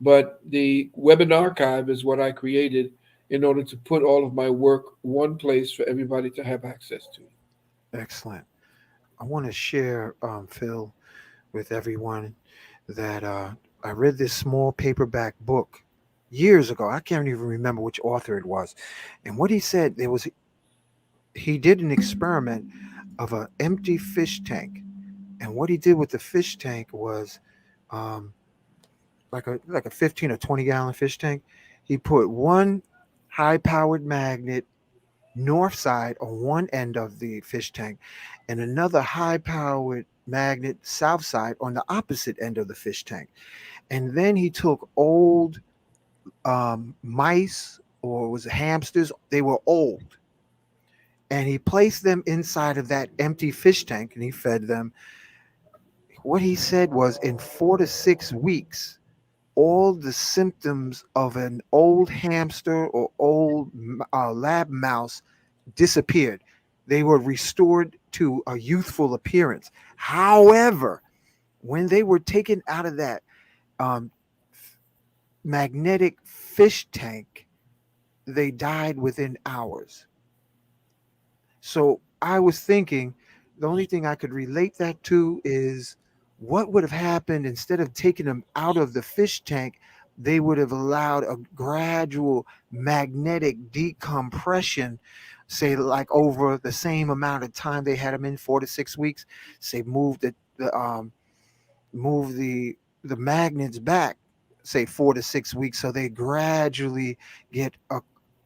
but the webinar archive is what I created in order to put all of my work one place for everybody to have access to. Excellent. I want to share, Phil, with everyone that I read this small paperback book years ago. I can't even remember which author it was. And what he said, he did an experiment of an empty fish tank. And what he did with the fish tank was um, like a 15 or 20 gallon fish tank. He put one high powered magnet north side on one end of the fish tank and another high powered magnet south side on the opposite end of the fish tank. And then he took old mice, or was it hamsters? They were old. And he placed them inside of that empty fish tank and he fed them. What he said was in 4 to 6 weeks, all the symptoms of an old hamster or old lab mouse disappeared. They were restored to a youthful appearance. However, when they were taken out of that um, magnetic fish tank, they died within hours. So I was thinking the only thing I could relate that to is what would have happened instead of taking them out of the fish tank, they would have allowed a gradual magnetic decompression, say like over the same amount of time they had them in 4 to 6 weeks. Say move the magnets back, say 4 to 6 weeks, so they gradually get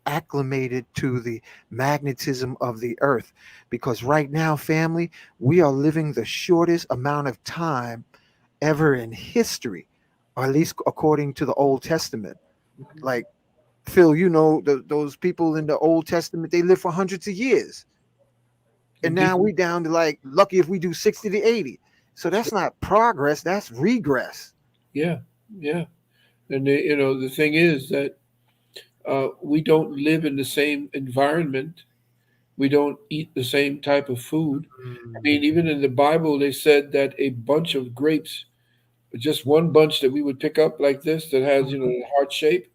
acclimated to the magnetism of the earth. Because right now, family, we are living the shortest amount of time ever in history, or at least according to the Old Testament. Like, Phil, those people in the Old Testament, they live for hundreds of years. And Indeed. now we down to like lucky if we do 60 to 80. So that's not progress, that's regress. Yeah, yeah. And the thing is that we don't live in the same environment. We don't eat the same type of food. I Mm. mean, even in the Bible, they said that a bunch of grapes, just one bunch that we would pick up like this that has, a heart shape,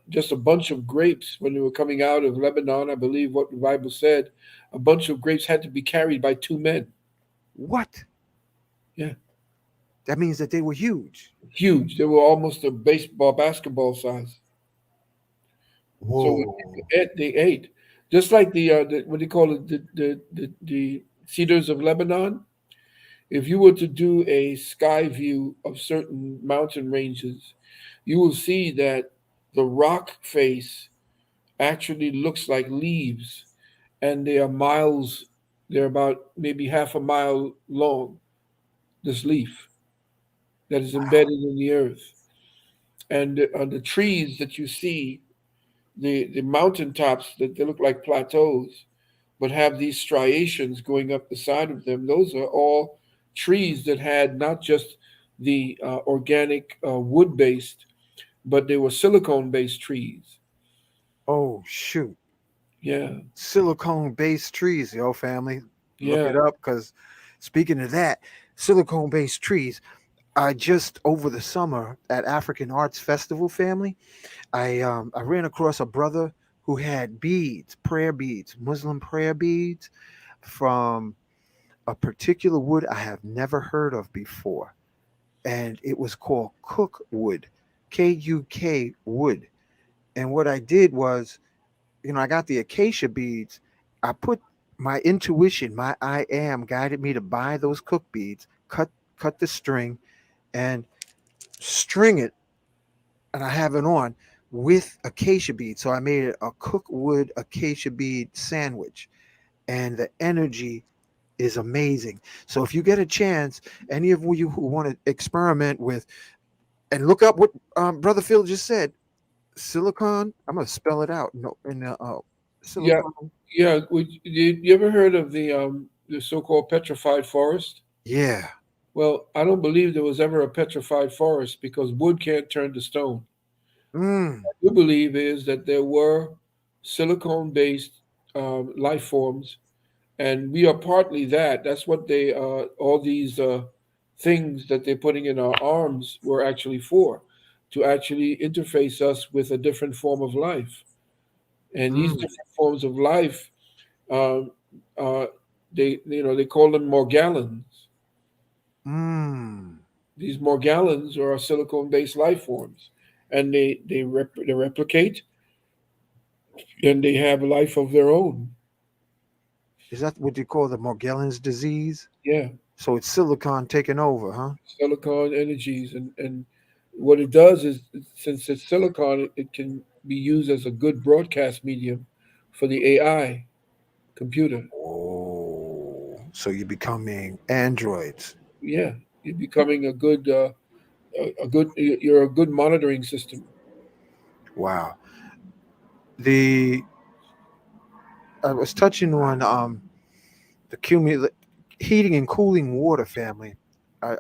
just a bunch of grapes when they were coming out of Lebanon, I believe what the Bible said, a bunch of grapes had to be carried by two men. What? Yeah, That means that they were huge. huge. They were almost a basketball size. So when Whoa. people ate, they ate. Just like the what do you call it, the cedars of Lebanon. If you were to do a sky view of certain mountain ranges, you will see that the rock face actually looks like leaves, and they are miles. They're about maybe half a mile long. This leaf that is embedded in the earth, and the trees that you see, the mountain tops that they look like plateaus, but have these striations going up the side of them. Those are all trees that had not just the organic wood based, but they were silicone based trees. Oh shoot. Yeah, Silicone based trees, yo family. Look yeah, it up, because speaking of that, silicone based trees. I just over the summer at African Arts Festival, family, I ran across a brother who had beads, prayer beads, Muslim prayer beads from a particular wood I have never heard of before. And it was called Cook Wood, KUK wood. And what I did was, I got the acacia beads. I put my intuition, my I am guided me to buy those cook beads, cut the string and string it, and I have it on with acacia beads. So I made it a cook wood acacia bead sandwich, and the energy is amazing. So if you get a chance, any of you who want to experiment with and look up what Brother Phil just said, silicon. I'm gonna spell it out. No, in the yeah, silicon. yeah. You ever heard of the so-called petrified forest? Yeah. Well, I don't believe there was ever a petrified forest because wood can't turn to stone. Mm. What I do believe is that there were silicone-based life forms and we are partly that. That's what they all these things that they're putting in our arms were actually for, to actually interface us with a different form of life. And these Mm, different forms of life, um, uh, they call them morgellons. mm. These morgellons are silicone-based life forms, and they replicate, and they have a life of their own. Is that what you call the Morgellons disease? Yeah, So it's silicon taking over, huh? silicon energies, and what it does is, since it's silicon, it can be used as a good broadcast medium for the AI computer. Oh, so you're becoming androids. Yeah, you're becoming a good, you're a good monitoring system. Wow. The I was touching on the heating and cooling water family.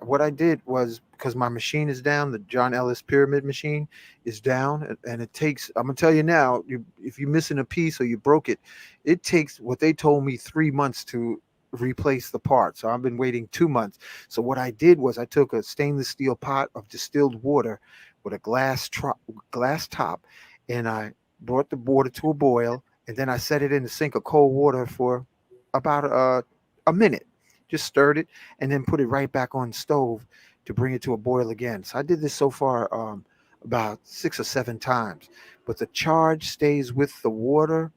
What I did was, because my machine is down, the John Ellis Pyramid machine is down, and it takes. I'm gonna tell you now, if you're missing a piece or you broke it, it takes what they told me 3 months to replace the part. So I've been waiting 2 months. So what I did was I took a stainless steel pot of distilled water with a glass top, and I brought the water to a boil, and then I set it in the sink of cold water for about a minute. Just stirred it and then put it right back on the stove to bring it to a boil again. So I did this so far about 6 or 7 times, but the charge stays with the water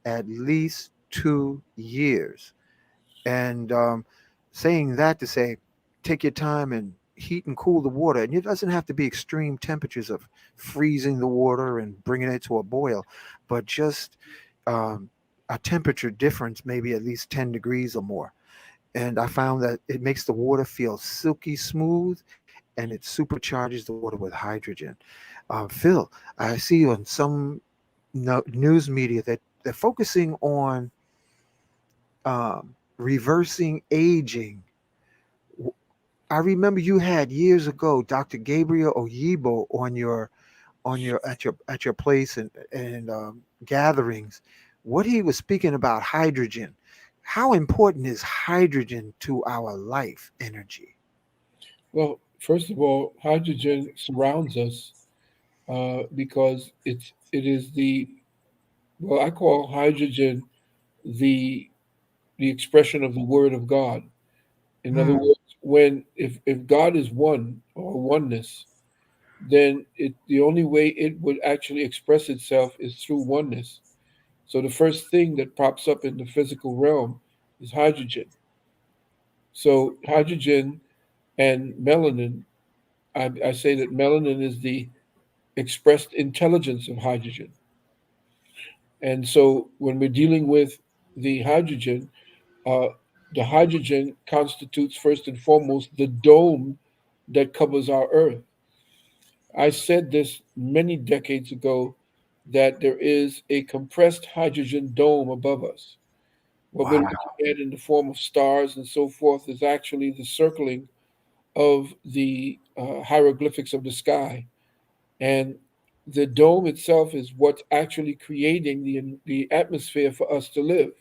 at least 2 years. And saying that to say, take your time and heat and cool the water. And it doesn't have to be extreme temperatures of freezing the water and bringing it to a boil, but just um, a temperature difference, maybe at least 10 degrees or more. And I found that it makes the water feel silky smooth, and it supercharges the water with hydrogen. Phil, I see on some news media that they're focusing on reversing aging. I remember you had years ago Dr. Gabriel Oyibo on your at your place and gatherings. What he was speaking about hydrogen. How important is hydrogen to our life energy? Well, first of all, hydrogen surrounds us because it is the, well, I call hydrogen the the expression of the word of God. In other Mm, words, when if God is one or oneness, then the only way it would actually express itself is through oneness. So the first thing that pops up in the physical realm is hydrogen. So hydrogen and melanin, I say that melanin is the expressed intelligence of hydrogen. And so when we're dealing with the hydrogen, uh, the hydrogen constitutes first and foremost the dome that covers our earth. I said this many decades ago that there is a compressed hydrogen dome above us. What we're wow. looking at in the form of stars and so forth is actually the circling of the hieroglyphics of the sky. And the dome itself is what's actually creating the atmosphere for us to live.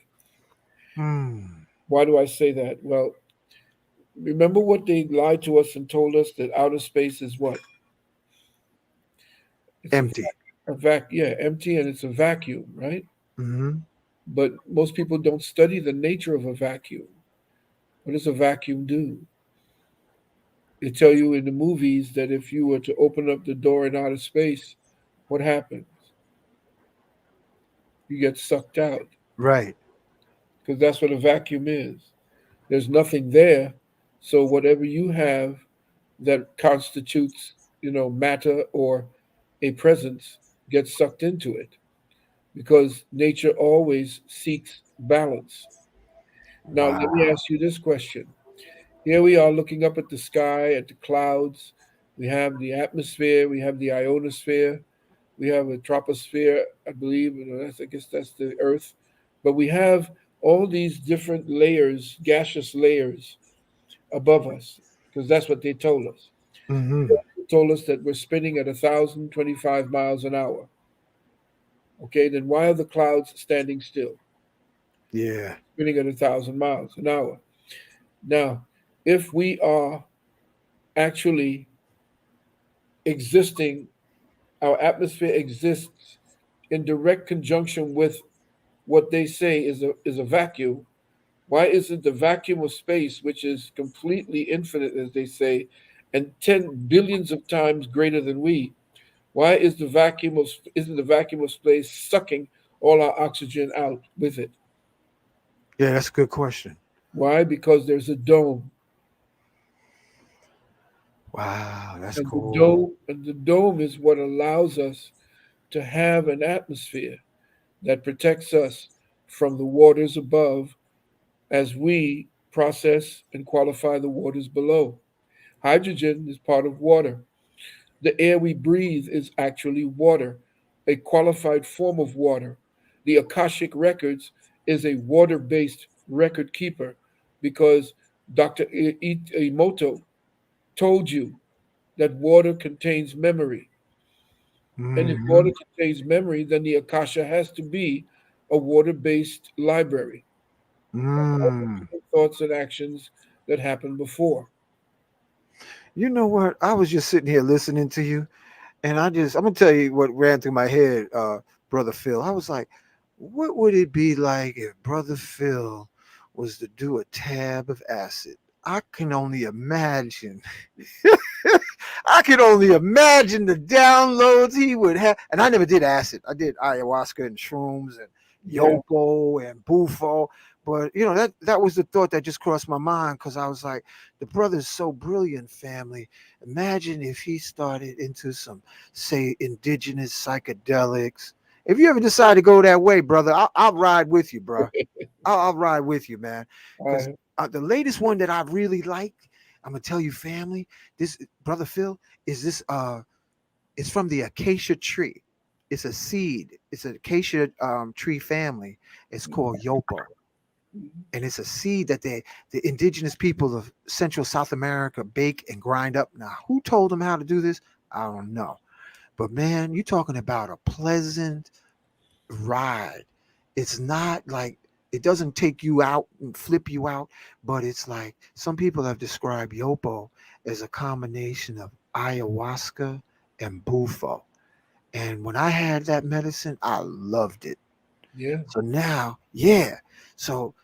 Mm, Why do I say that? Well, remember what they lied to us and told us that outer space is what? It's empty. yeah, empty, and it's a vacuum, right? Hmm. But most people don't study the nature of a vacuum. What does a vacuum do? They tell you in the movies that if you were to open up the door in outer space, what happens? You get sucked out, Right. because that's what a vacuum is. There's nothing there. So whatever you have that constitutes, matter or a presence gets sucked into it, because nature always seeks balance. Now, let me Wow. ask you this question. Here we are looking up at the sky, at the clouds. We have the atmosphere, we have the ionosphere, we have a troposphere, I believe. I guess that's the Earth. But we have all these different layers, gaseous layers above us, because that's what they told us. Hmm. They told us that we're spinning at 1,025 miles an hour. Okay, then why are the clouds standing still? Yeah. spinning at 1,000 miles an hour. Now, if we are actually existing, our atmosphere exists in direct conjunction with what they say is a vacuum. Why isn't the vacuum of space, which is completely infinite, as they say, and 10 billions of times greater than we? Why is the vacuum of isn't the vacuum of space sucking all our oxygen out with it? Yeah, that's a good question. Why? Because there's a dome, Wow, that's and the cool. dome is what allows us to have an atmosphere that protects us from the waters above as we process and qualify the waters below. Hydrogen is part of water. The air we breathe is actually water, a qualified form of water. The Akashic Records is a water based record keeper because Dr. Emoto told you that water contains memory. And if Hmm. water contains memory, then the Akasha has to be a water based library of all Mm. the thoughts and actions that happened before. You know what? I was just sitting here listening to you, and I'm gonna tell you what ran through my head, brother Phil. I was like, what would it be like if brother Phil was to do a tab of acid? I can only imagine. I can only imagine the downloads he would have. And I never did acid. I did ayahuasca and shrooms and Yeah, yoko and bufo. But that was the thought that just crossed my mind because I was like, the brother's so brilliant, family. Imagine if he started into some, say, indigenous psychedelics. If you ever decide to go that way, brother, I'll ride with you, bro. I'll ride with you, man. Because I, the latest one that I really like, I'm gonna tell you, family. This brother Phil is this. It's from the acacia tree. It's a seed. It's an acacia tree family. It's called yopo, and it's a seed that the indigenous people of Central South America bake and grind up. Now, who told them how to do this? I don't know. But man, you're talking about a pleasant ride. It's not like it doesn't take you out and flip you out, but it's like some people have described Yopo as a combination of ayahuasca and bufo. And when I had that medicine, I loved it. yeah. So now, yeah. So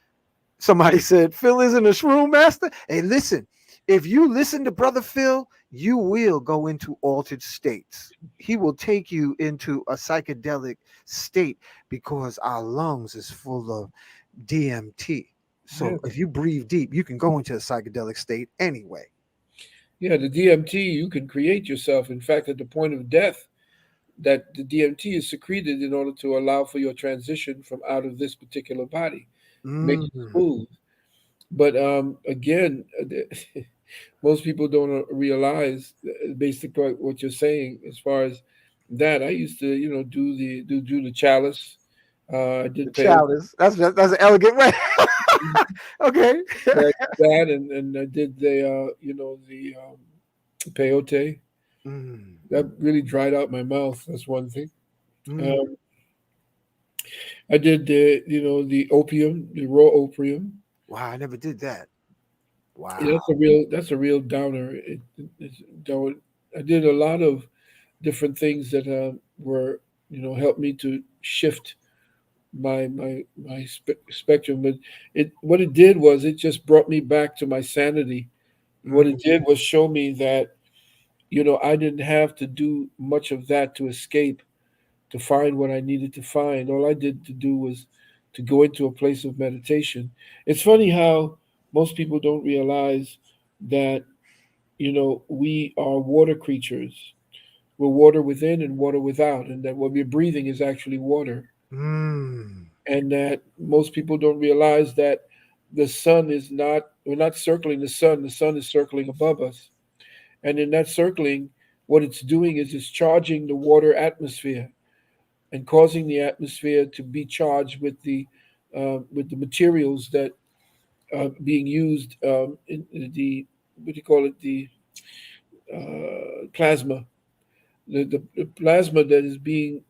somebody said, Phil isn't a shroom master. Hey, listen, if you listen to Brother Phil, you will go into altered states. He will take you into a psychedelic state because our lungs is full of DMT. Yeah, So if you breathe deep, you can go into a psychedelic state anyway. yeah. The DMT you can create yourself. In fact, at the point of death, that the DMT is secreted in order to allow for your transition from out of this particular body, make it Mm. smooth. But again, most people don't realize basically what you're saying as far as that. I used to, do the chalice. I The did peyote. chalice. That's an elegant way. Okay. I did that, and I did the peyote. Mm. That really dried out my mouth. That's one thing. Mm. Um, I did the opium, the raw opium. Wow, I never did that. Yeah, Wow. that's a real downer. It's down. I did a lot of different things that were helped me to shift my spectrum. But it what it did was it just brought me back to my sanity. What it Mm. did was show me that I didn't have to do much of that to escape to find what I needed to find. All I did to do was to go into a place of meditation. It's funny how most people don't realize that, we are water creatures. We're water within and water without, and that what we're breathing is actually water. Mm. And that most people don't realize that the sun is not, we're not circling the sun is circling above us. And in that circling, what it's doing is it's charging the water atmosphere and causing the atmosphere to be charged with the materials that are being used in the what do you call it, the plasma. The plasma that is being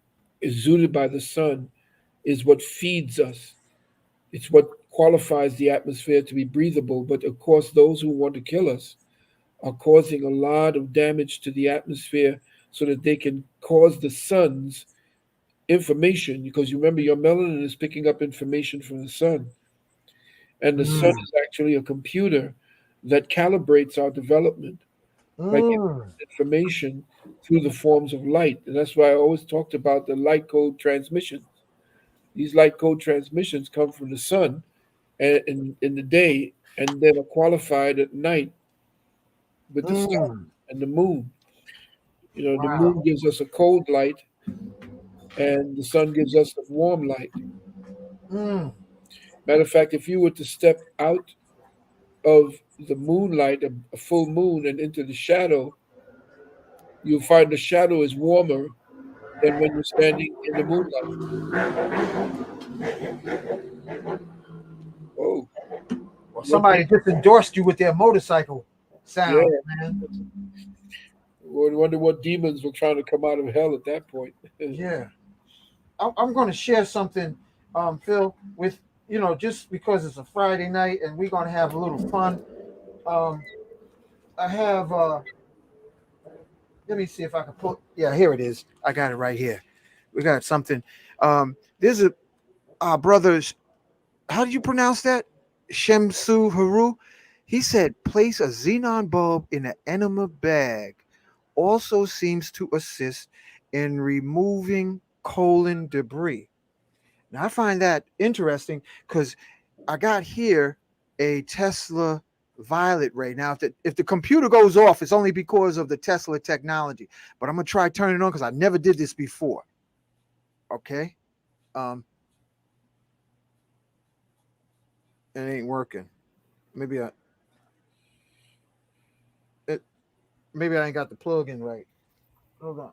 exuded by the sun is what feeds us. It's what qualifies the atmosphere to be breathable. But of course, those who want to kill us are causing a lot of damage to the atmosphere so that they can cause the sun's information, because you remember your melanin is picking up information from the sun, and the sun Mm. is actually a computer that calibrates our development by giving Mm. us information through the forms of light. And that's why I always talked about the light code transmissions. These light code transmissions come from the sun in the day, and then are qualified at night with the stars Mm. and the moon. The moon Wow. gives us a cold light, and the sun gives us a warm light. Mm. Matter of fact, if you were to step out of the moonlight, a full moon, and into the shadow, you'll find the shadow is warmer than when you're standing in the moonlight. Oh, Well, what somebody the, just endorsed you with their motorcycle yeah. sound, man. I wonder what demons were trying to come out of hell at that point. Yeah. I'm going to share something, Phil, with, just because it's a Friday night and we're going to have a little fun. Um, I have, let me see if I can pull. Yeah, here it is. I got it right here. We got something. There's a brothers. How do you pronounce that? Shemsu Haru. He said, place a xenon bulb in an enema bag. Also seems to assist in removing colon debris. Now I find that interesting because I got here a Tesla violet ray. Now, if the computer goes off, it's only because of the Tesla technology. But I'm gonna try turning it on because I never did this before. Okay, um, it ain't working. Maybe it, maybe I ain't got the plug in right. Hold on.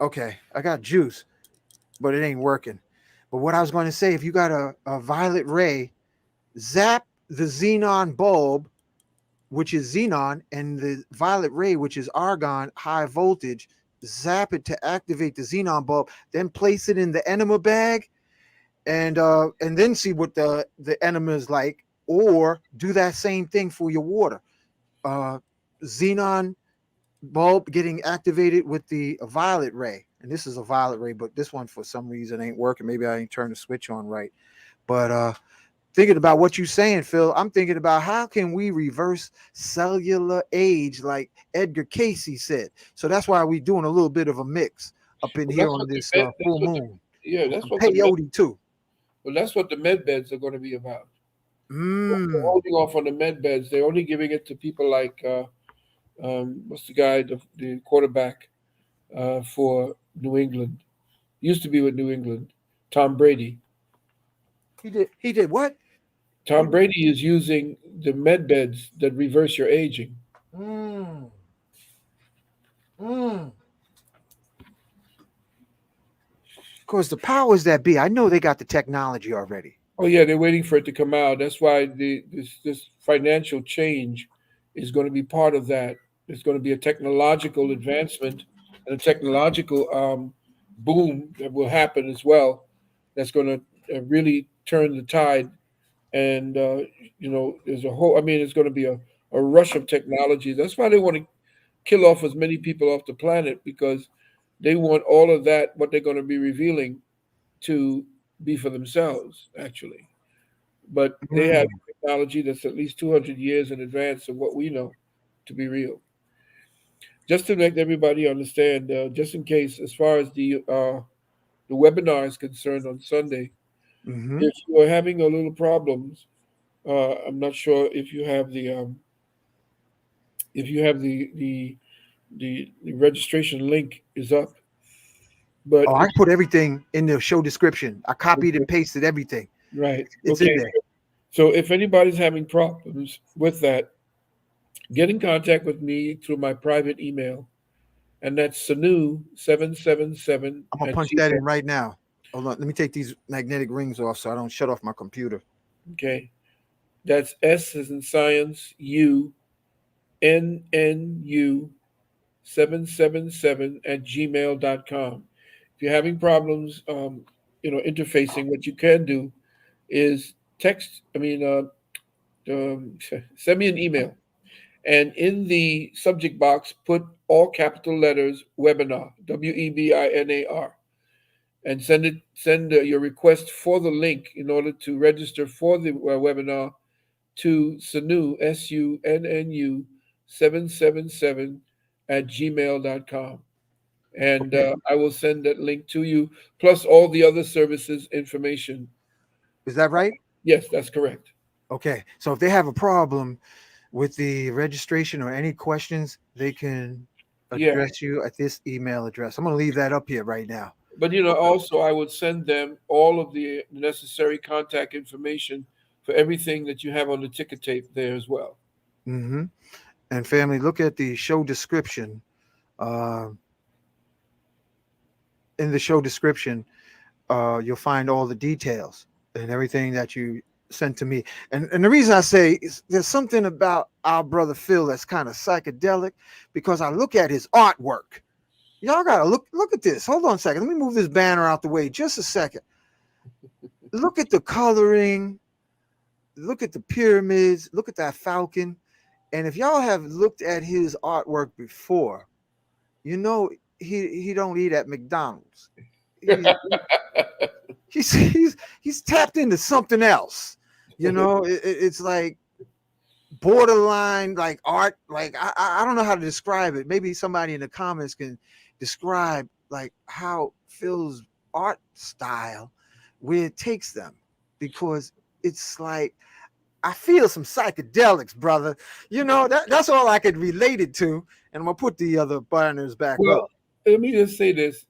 Okay, I got juice, but it ain't working. But what I was going to say, if you got a violet ray, zap the xenon bulb, which is xenon, and the violet ray, which is argon high voltage, zap it to activate the xenon bulb, then place it in the enema bag, and then see what the enema is like, or do that same thing for your water. Uh, xenon bulb getting activated with the violet ray, and this is a violet ray, but this one for some reason ain't working. Maybe I ain't turned the switch on right. But thinking about what you're saying, Phil, I'm thinking about how can we reverse cellular age, like Edgar Casey said. So that's why we're doing a little bit of a mix up in Well, here on this full moon, yeah, with that's some what peyote too. that's what the med beds are going to be about. They're Mm. holding off on the med beds. They're only giving it to people like what's the guy, the quarterback for New England. Used to be with New England, Tom Brady. He did what? Tom Brady is using the med beds that reverse your aging. Mm. Mm. Of course, the powers that be, I know they got the technology already. Oh yeah, they're waiting for it to come out. That's why this financial change is going to be part of that. There's going to be a technological advancement and a technological boom that will happen as well. That's going to really turn the tide. And there's a whole. I mean, it's going to be a rush of technology. That's why they want to kill off as many people off the planet, because they want all of that, what they're going to be revealing, to be for themselves actually. But they have Mm. technology that's at least 200 years in advance of what we know to be real. Just to make everybody understand, just in case, as far as the webinar is concerned on Sunday, Mm-hmm. if you are having a little problems, I'm not sure if you have the registration link is up, but Oh, I if put everything in the show description. I copied and pasted everything. right, It's in okay. there. So if anybody's having problems with that, get in contact with me through my private email, and that's Sanu777 I'm gonna at punch that Gmail. in right now. Hold on. Let me take these magnetic rings off so I don't shut off my computer. Okay, that's S as in science, UNNU 777 at gmail.com. If you're having problems interfacing, what you can do is text. Send me an email, and in the subject box, put all capital letters webinar, WEBINAR, and send your request for the link in order to register for the webinar to Sunnu, SUNNU 777 at gmail.com. And Okay. I will send that link to you, plus all the other services information. Is that right? Yes, that's correct. Okay. So if they have a problem with the registration or any questions, they can Yeah. address you at this email address. I'm going to leave that up here right now. But also I would send them all of the necessary contact information for everything that you have on the ticker tape there as well. Mm-hmm. And family, look at the show description. Uh, in the show description, you'll find all the details and everything that you sent to me. And the reason I say is there's something about our brother Phil that's kind of psychedelic because I look at his artwork. Y'all gotta look at this. Hold on a second. Let me move this banner out the way just a second. Look at the coloring. Look at the pyramids. Look at that falcon. And if y'all have looked at his artwork before, you know he don't eat at McDonald's. He, he's tapped into something else. It's like borderline like art. Like I don't know how to describe it. Maybe somebody in the comments can describe like how Phil's art style, where it takes them, because it's like I feel some psychedelics, brother. That's all I could relate it to. And I'm gonna put the other banners back up. Well, let me just say this.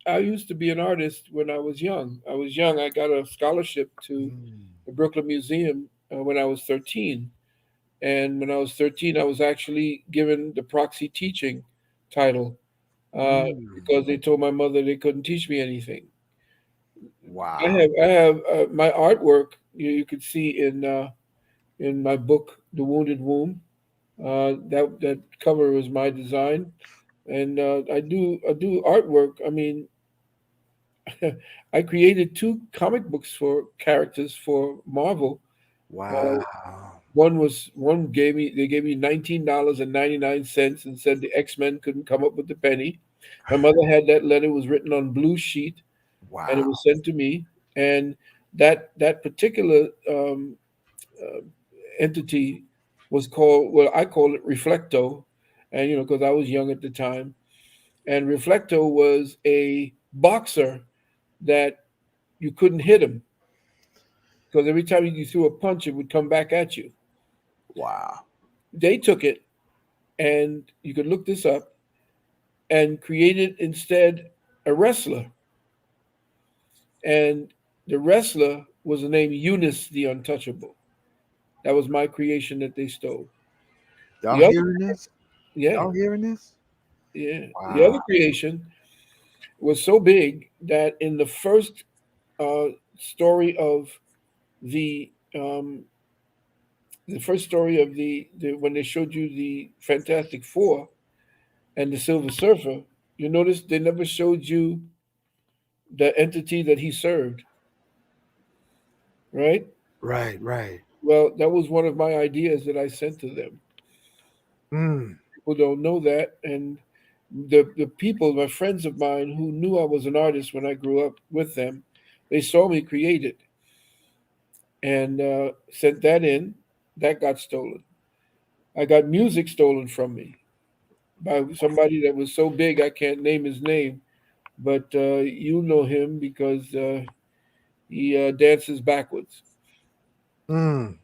I used to be an artist when I was young. I got a scholarship to the Brooklyn Museum when I was 13. And when I was 13, I was actually given the proxy teaching title because they told my mother they couldn't teach me anything. I Wow. have my artwork. You could see in my book, The Wounded Womb. That cover was my design, and I do artwork. I mean, I created two comic books for characters for Marvel. Uh, Wow. they gave me $19.99 and said the X-Men couldn't come up with the penny. My mother had that letter. It was written on blue sheet and it Wow. was sent to me. And that particular uh, entity was called, well, I call it Reflecto, and because I was young at the time. And Reflecto was a boxer that you couldn't hit him because every time you threw a punch, it would come back at you. Wow. They took it, and you could look this up, and created instead a wrestler. And the wrestler was the name Eunice the Untouchable. That was my creation that they stole. Y'all The other, hearing this? yeah, Y'all hearing this? yeah. The Wow. other creation was so big that in the first story of the the when they showed you the Fantastic Four and the Silver Surfer, you notice they never showed you the entity that he served, right? Right, right. Well, that was one of my ideas that I sent to them. Mm. People don't know that, and the people, my friends of mine who knew I was an artist when I grew up with them, they saw me create it and sent that in. That got stolen. I got music stolen from me by somebody that was so big I can't name his name, but you know him because he dances backwards. Mm.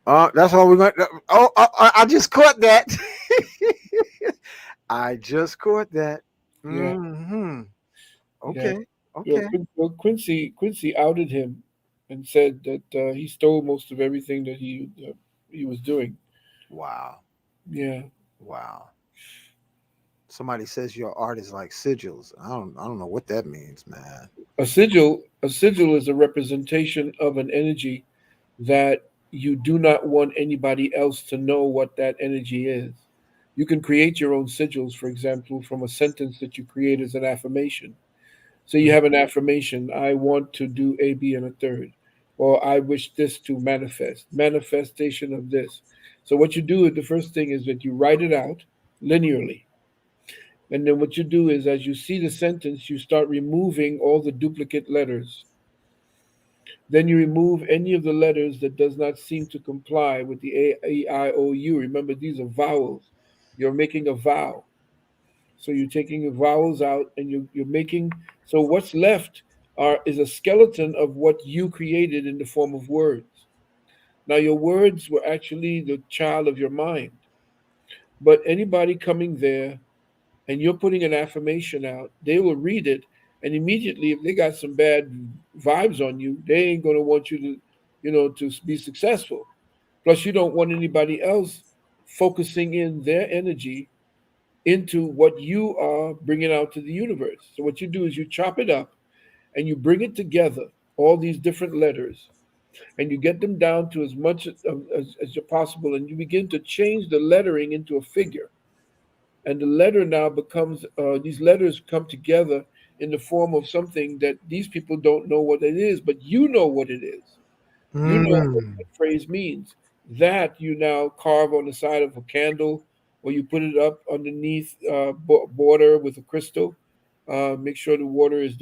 That's all we're going to. Oh, I just caught that. I just caught that. Yeah, Hmm. yeah. Okay. Okay. Quincy outed him and said that he stole most of everything that he was doing. Wow. Yeah, Wow. Somebody says your art is like sigils. I don't know what that means, man. a sigil is a representation of an energy that you do not want anybody else to know what that energy is. You can create your own sigils, for example, from a sentence that you create as an affirmation. So you have an affirmation. I want to do A, B, and a third. Or I wish this to manifest. Manifestation of this. So what you do, the first thing is that you write it out linearly. And then what you do is as you see the sentence, you start removing all the duplicate letters. Then you remove any of the letters that does not seem to comply with the A, E, I, O, U. Remember, these are vowels. You're making a vow. So you're taking the vowels out and you're making, so what's left is a skeleton of what you created in the form of words. Now, your words were actually the child of your mind. But anybody coming there and you're putting an affirmation out, they will read it. And immediately, if they got some bad vibes on you, they ain't going to want you to, to be successful. Plus, you don't want anybody else focusing in their energy into what you are bringing out to the universe. So, what you do is you chop it up and you bring it together, all these different letters, and you get them down to as much as possible, and you begin to change the lettering into a figure. And the letter now becomes, these letters come together in the form of something that these people don't know what it is, but you know what it is. You know what Mm. that phrase means. That you now carve on the side of a candle, or you put it up underneath border with a crystal. Make sure the water is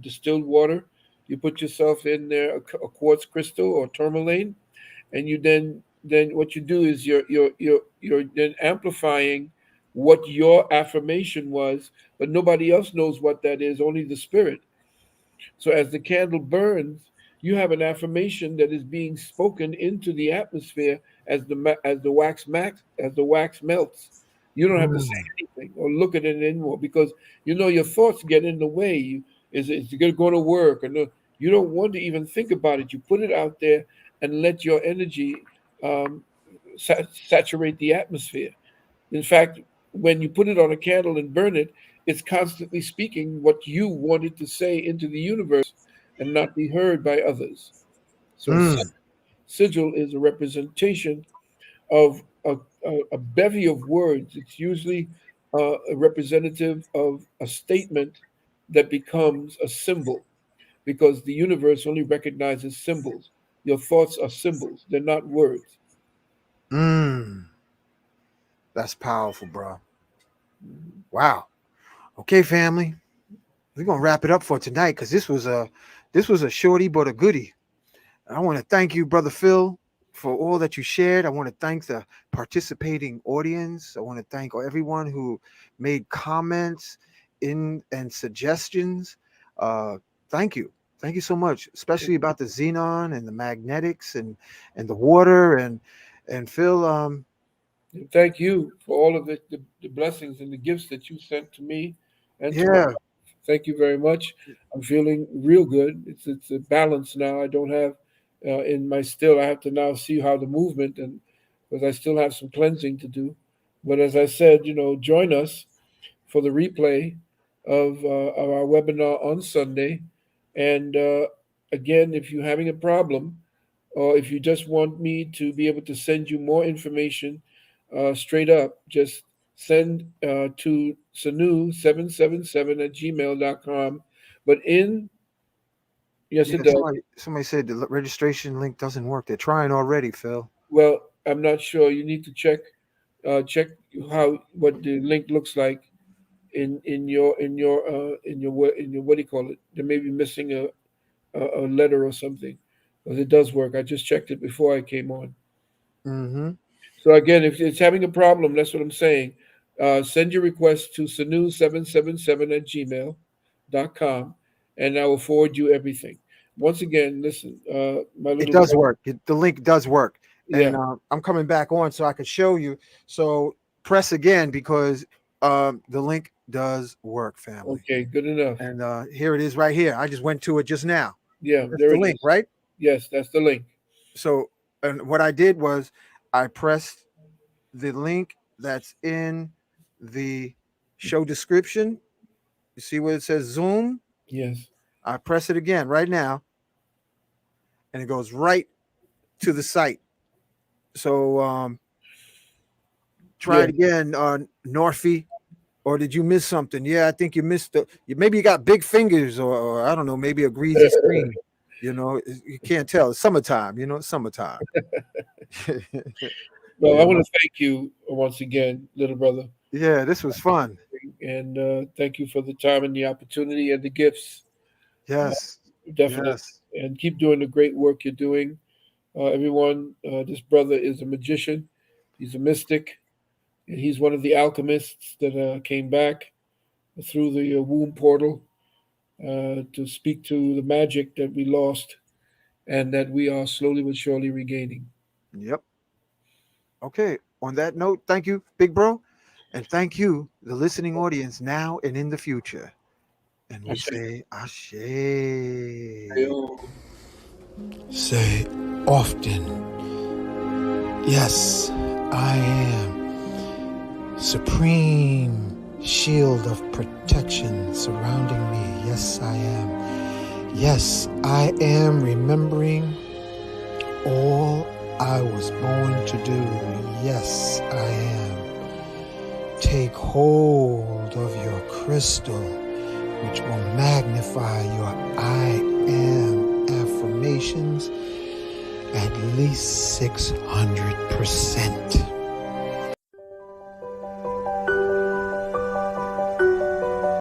distilled water. You put yourself in there a quartz crystal or tourmaline, and you then what you do is you're then amplifying what your affirmation was, but nobody else knows what that is. Only the spirit. So as the candle burns, you have an affirmation that is being spoken into the atmosphere as the wax melts. You don't have to say Mm. anything or look at it anymore because your thoughts get in the way. Is it going to work? Or no, you don't want to even think about it. You put it out there and let your energy um, saturate the atmosphere. In fact, when you put it on a candle and burn it, it's constantly speaking what you wanted to say into the universe and not be heard by others. So, Mm. sigil is a representation of a bevy of words. It's usually a representative of a statement that becomes a symbol because the universe only recognizes symbols. Your thoughts are symbols, they're not words. Mm. That's powerful, bro. Wow. Okay, family. We're gonna wrap it up for tonight because this was a shorty but a goodie. I want to thank you, Brother Phil, for all that you shared. I want to thank the participating audience. I want to thank everyone who made comments in and suggestions. Uh, thank you. Thank you so much, especially about the xenon and the magnetics and the water and Phil. And thank you for all of the blessings and the gifts that you sent to me and to my Yeah. wife. Thank you very much. I'm feeling real good. It's a balance now. I don't have in my still. I have to now see how the movement and because I still have some cleansing to do. But as I said, join us for the replay of our webinar on Sunday. And again, if you're having a problem, or if you just want me to be able to send you more information straight up, just send to sanu777 at gmail.com. But yes, Yeah, it does. somebody said the registration link doesn't work. They're trying already, Phil. Well, I'm not sure. You need to check how what the link looks like in your what do you call it? They may be missing a letter or something. But it does work. I just checked it before I came on. Mm-hmm. So again, if it's having a problem, that's what I'm saying. Send your request to sanu777 at gmail.com, and I will forward you everything. Once again, listen, my It little does brother, work. The link does work, yeah, and I'm coming back on so I can show you. So press again because the link does work, family. okay, good enough. And here it is right here. I just went to it just now. Yeah, That's there the it link, is. right? Yes, that's the link. So, and what I did was I pressed the link that's in the show description. You see where it says Zoom? Yes, I press it again right now, and it goes right to the site. So try yeah, it again, Norfy. Or did you miss something? Yeah, I think you missed maybe you got big fingers, or I don't know, maybe a greasy screen. You know, you can't tell. It's summertime, it's summertime. Well, I Yeah. want to thank you once again, little brother, Yeah, this was fun. and thank you for the time and the opportunity and the gifts. Uh, Yes. Definitely, Yes. and keep doing the great work you're doing. Everyone, this brother is a magician. He's a mystic, and he's one of the alchemists that came back through the womb portal to speak to the magic that we lost and that we are slowly but surely regaining. Yep. Okay. On that note, thank you, big bro. And thank you, the listening audience now and in the future. And I we say, say Ashe. "Hail." Say often, yes, I am. Supreme shield of protection surrounding me. Yes, I am. Yes, I am remembering all I was born to do. Yes, I am. Take hold of your crystal, which will magnify your I am affirmations at least 600%.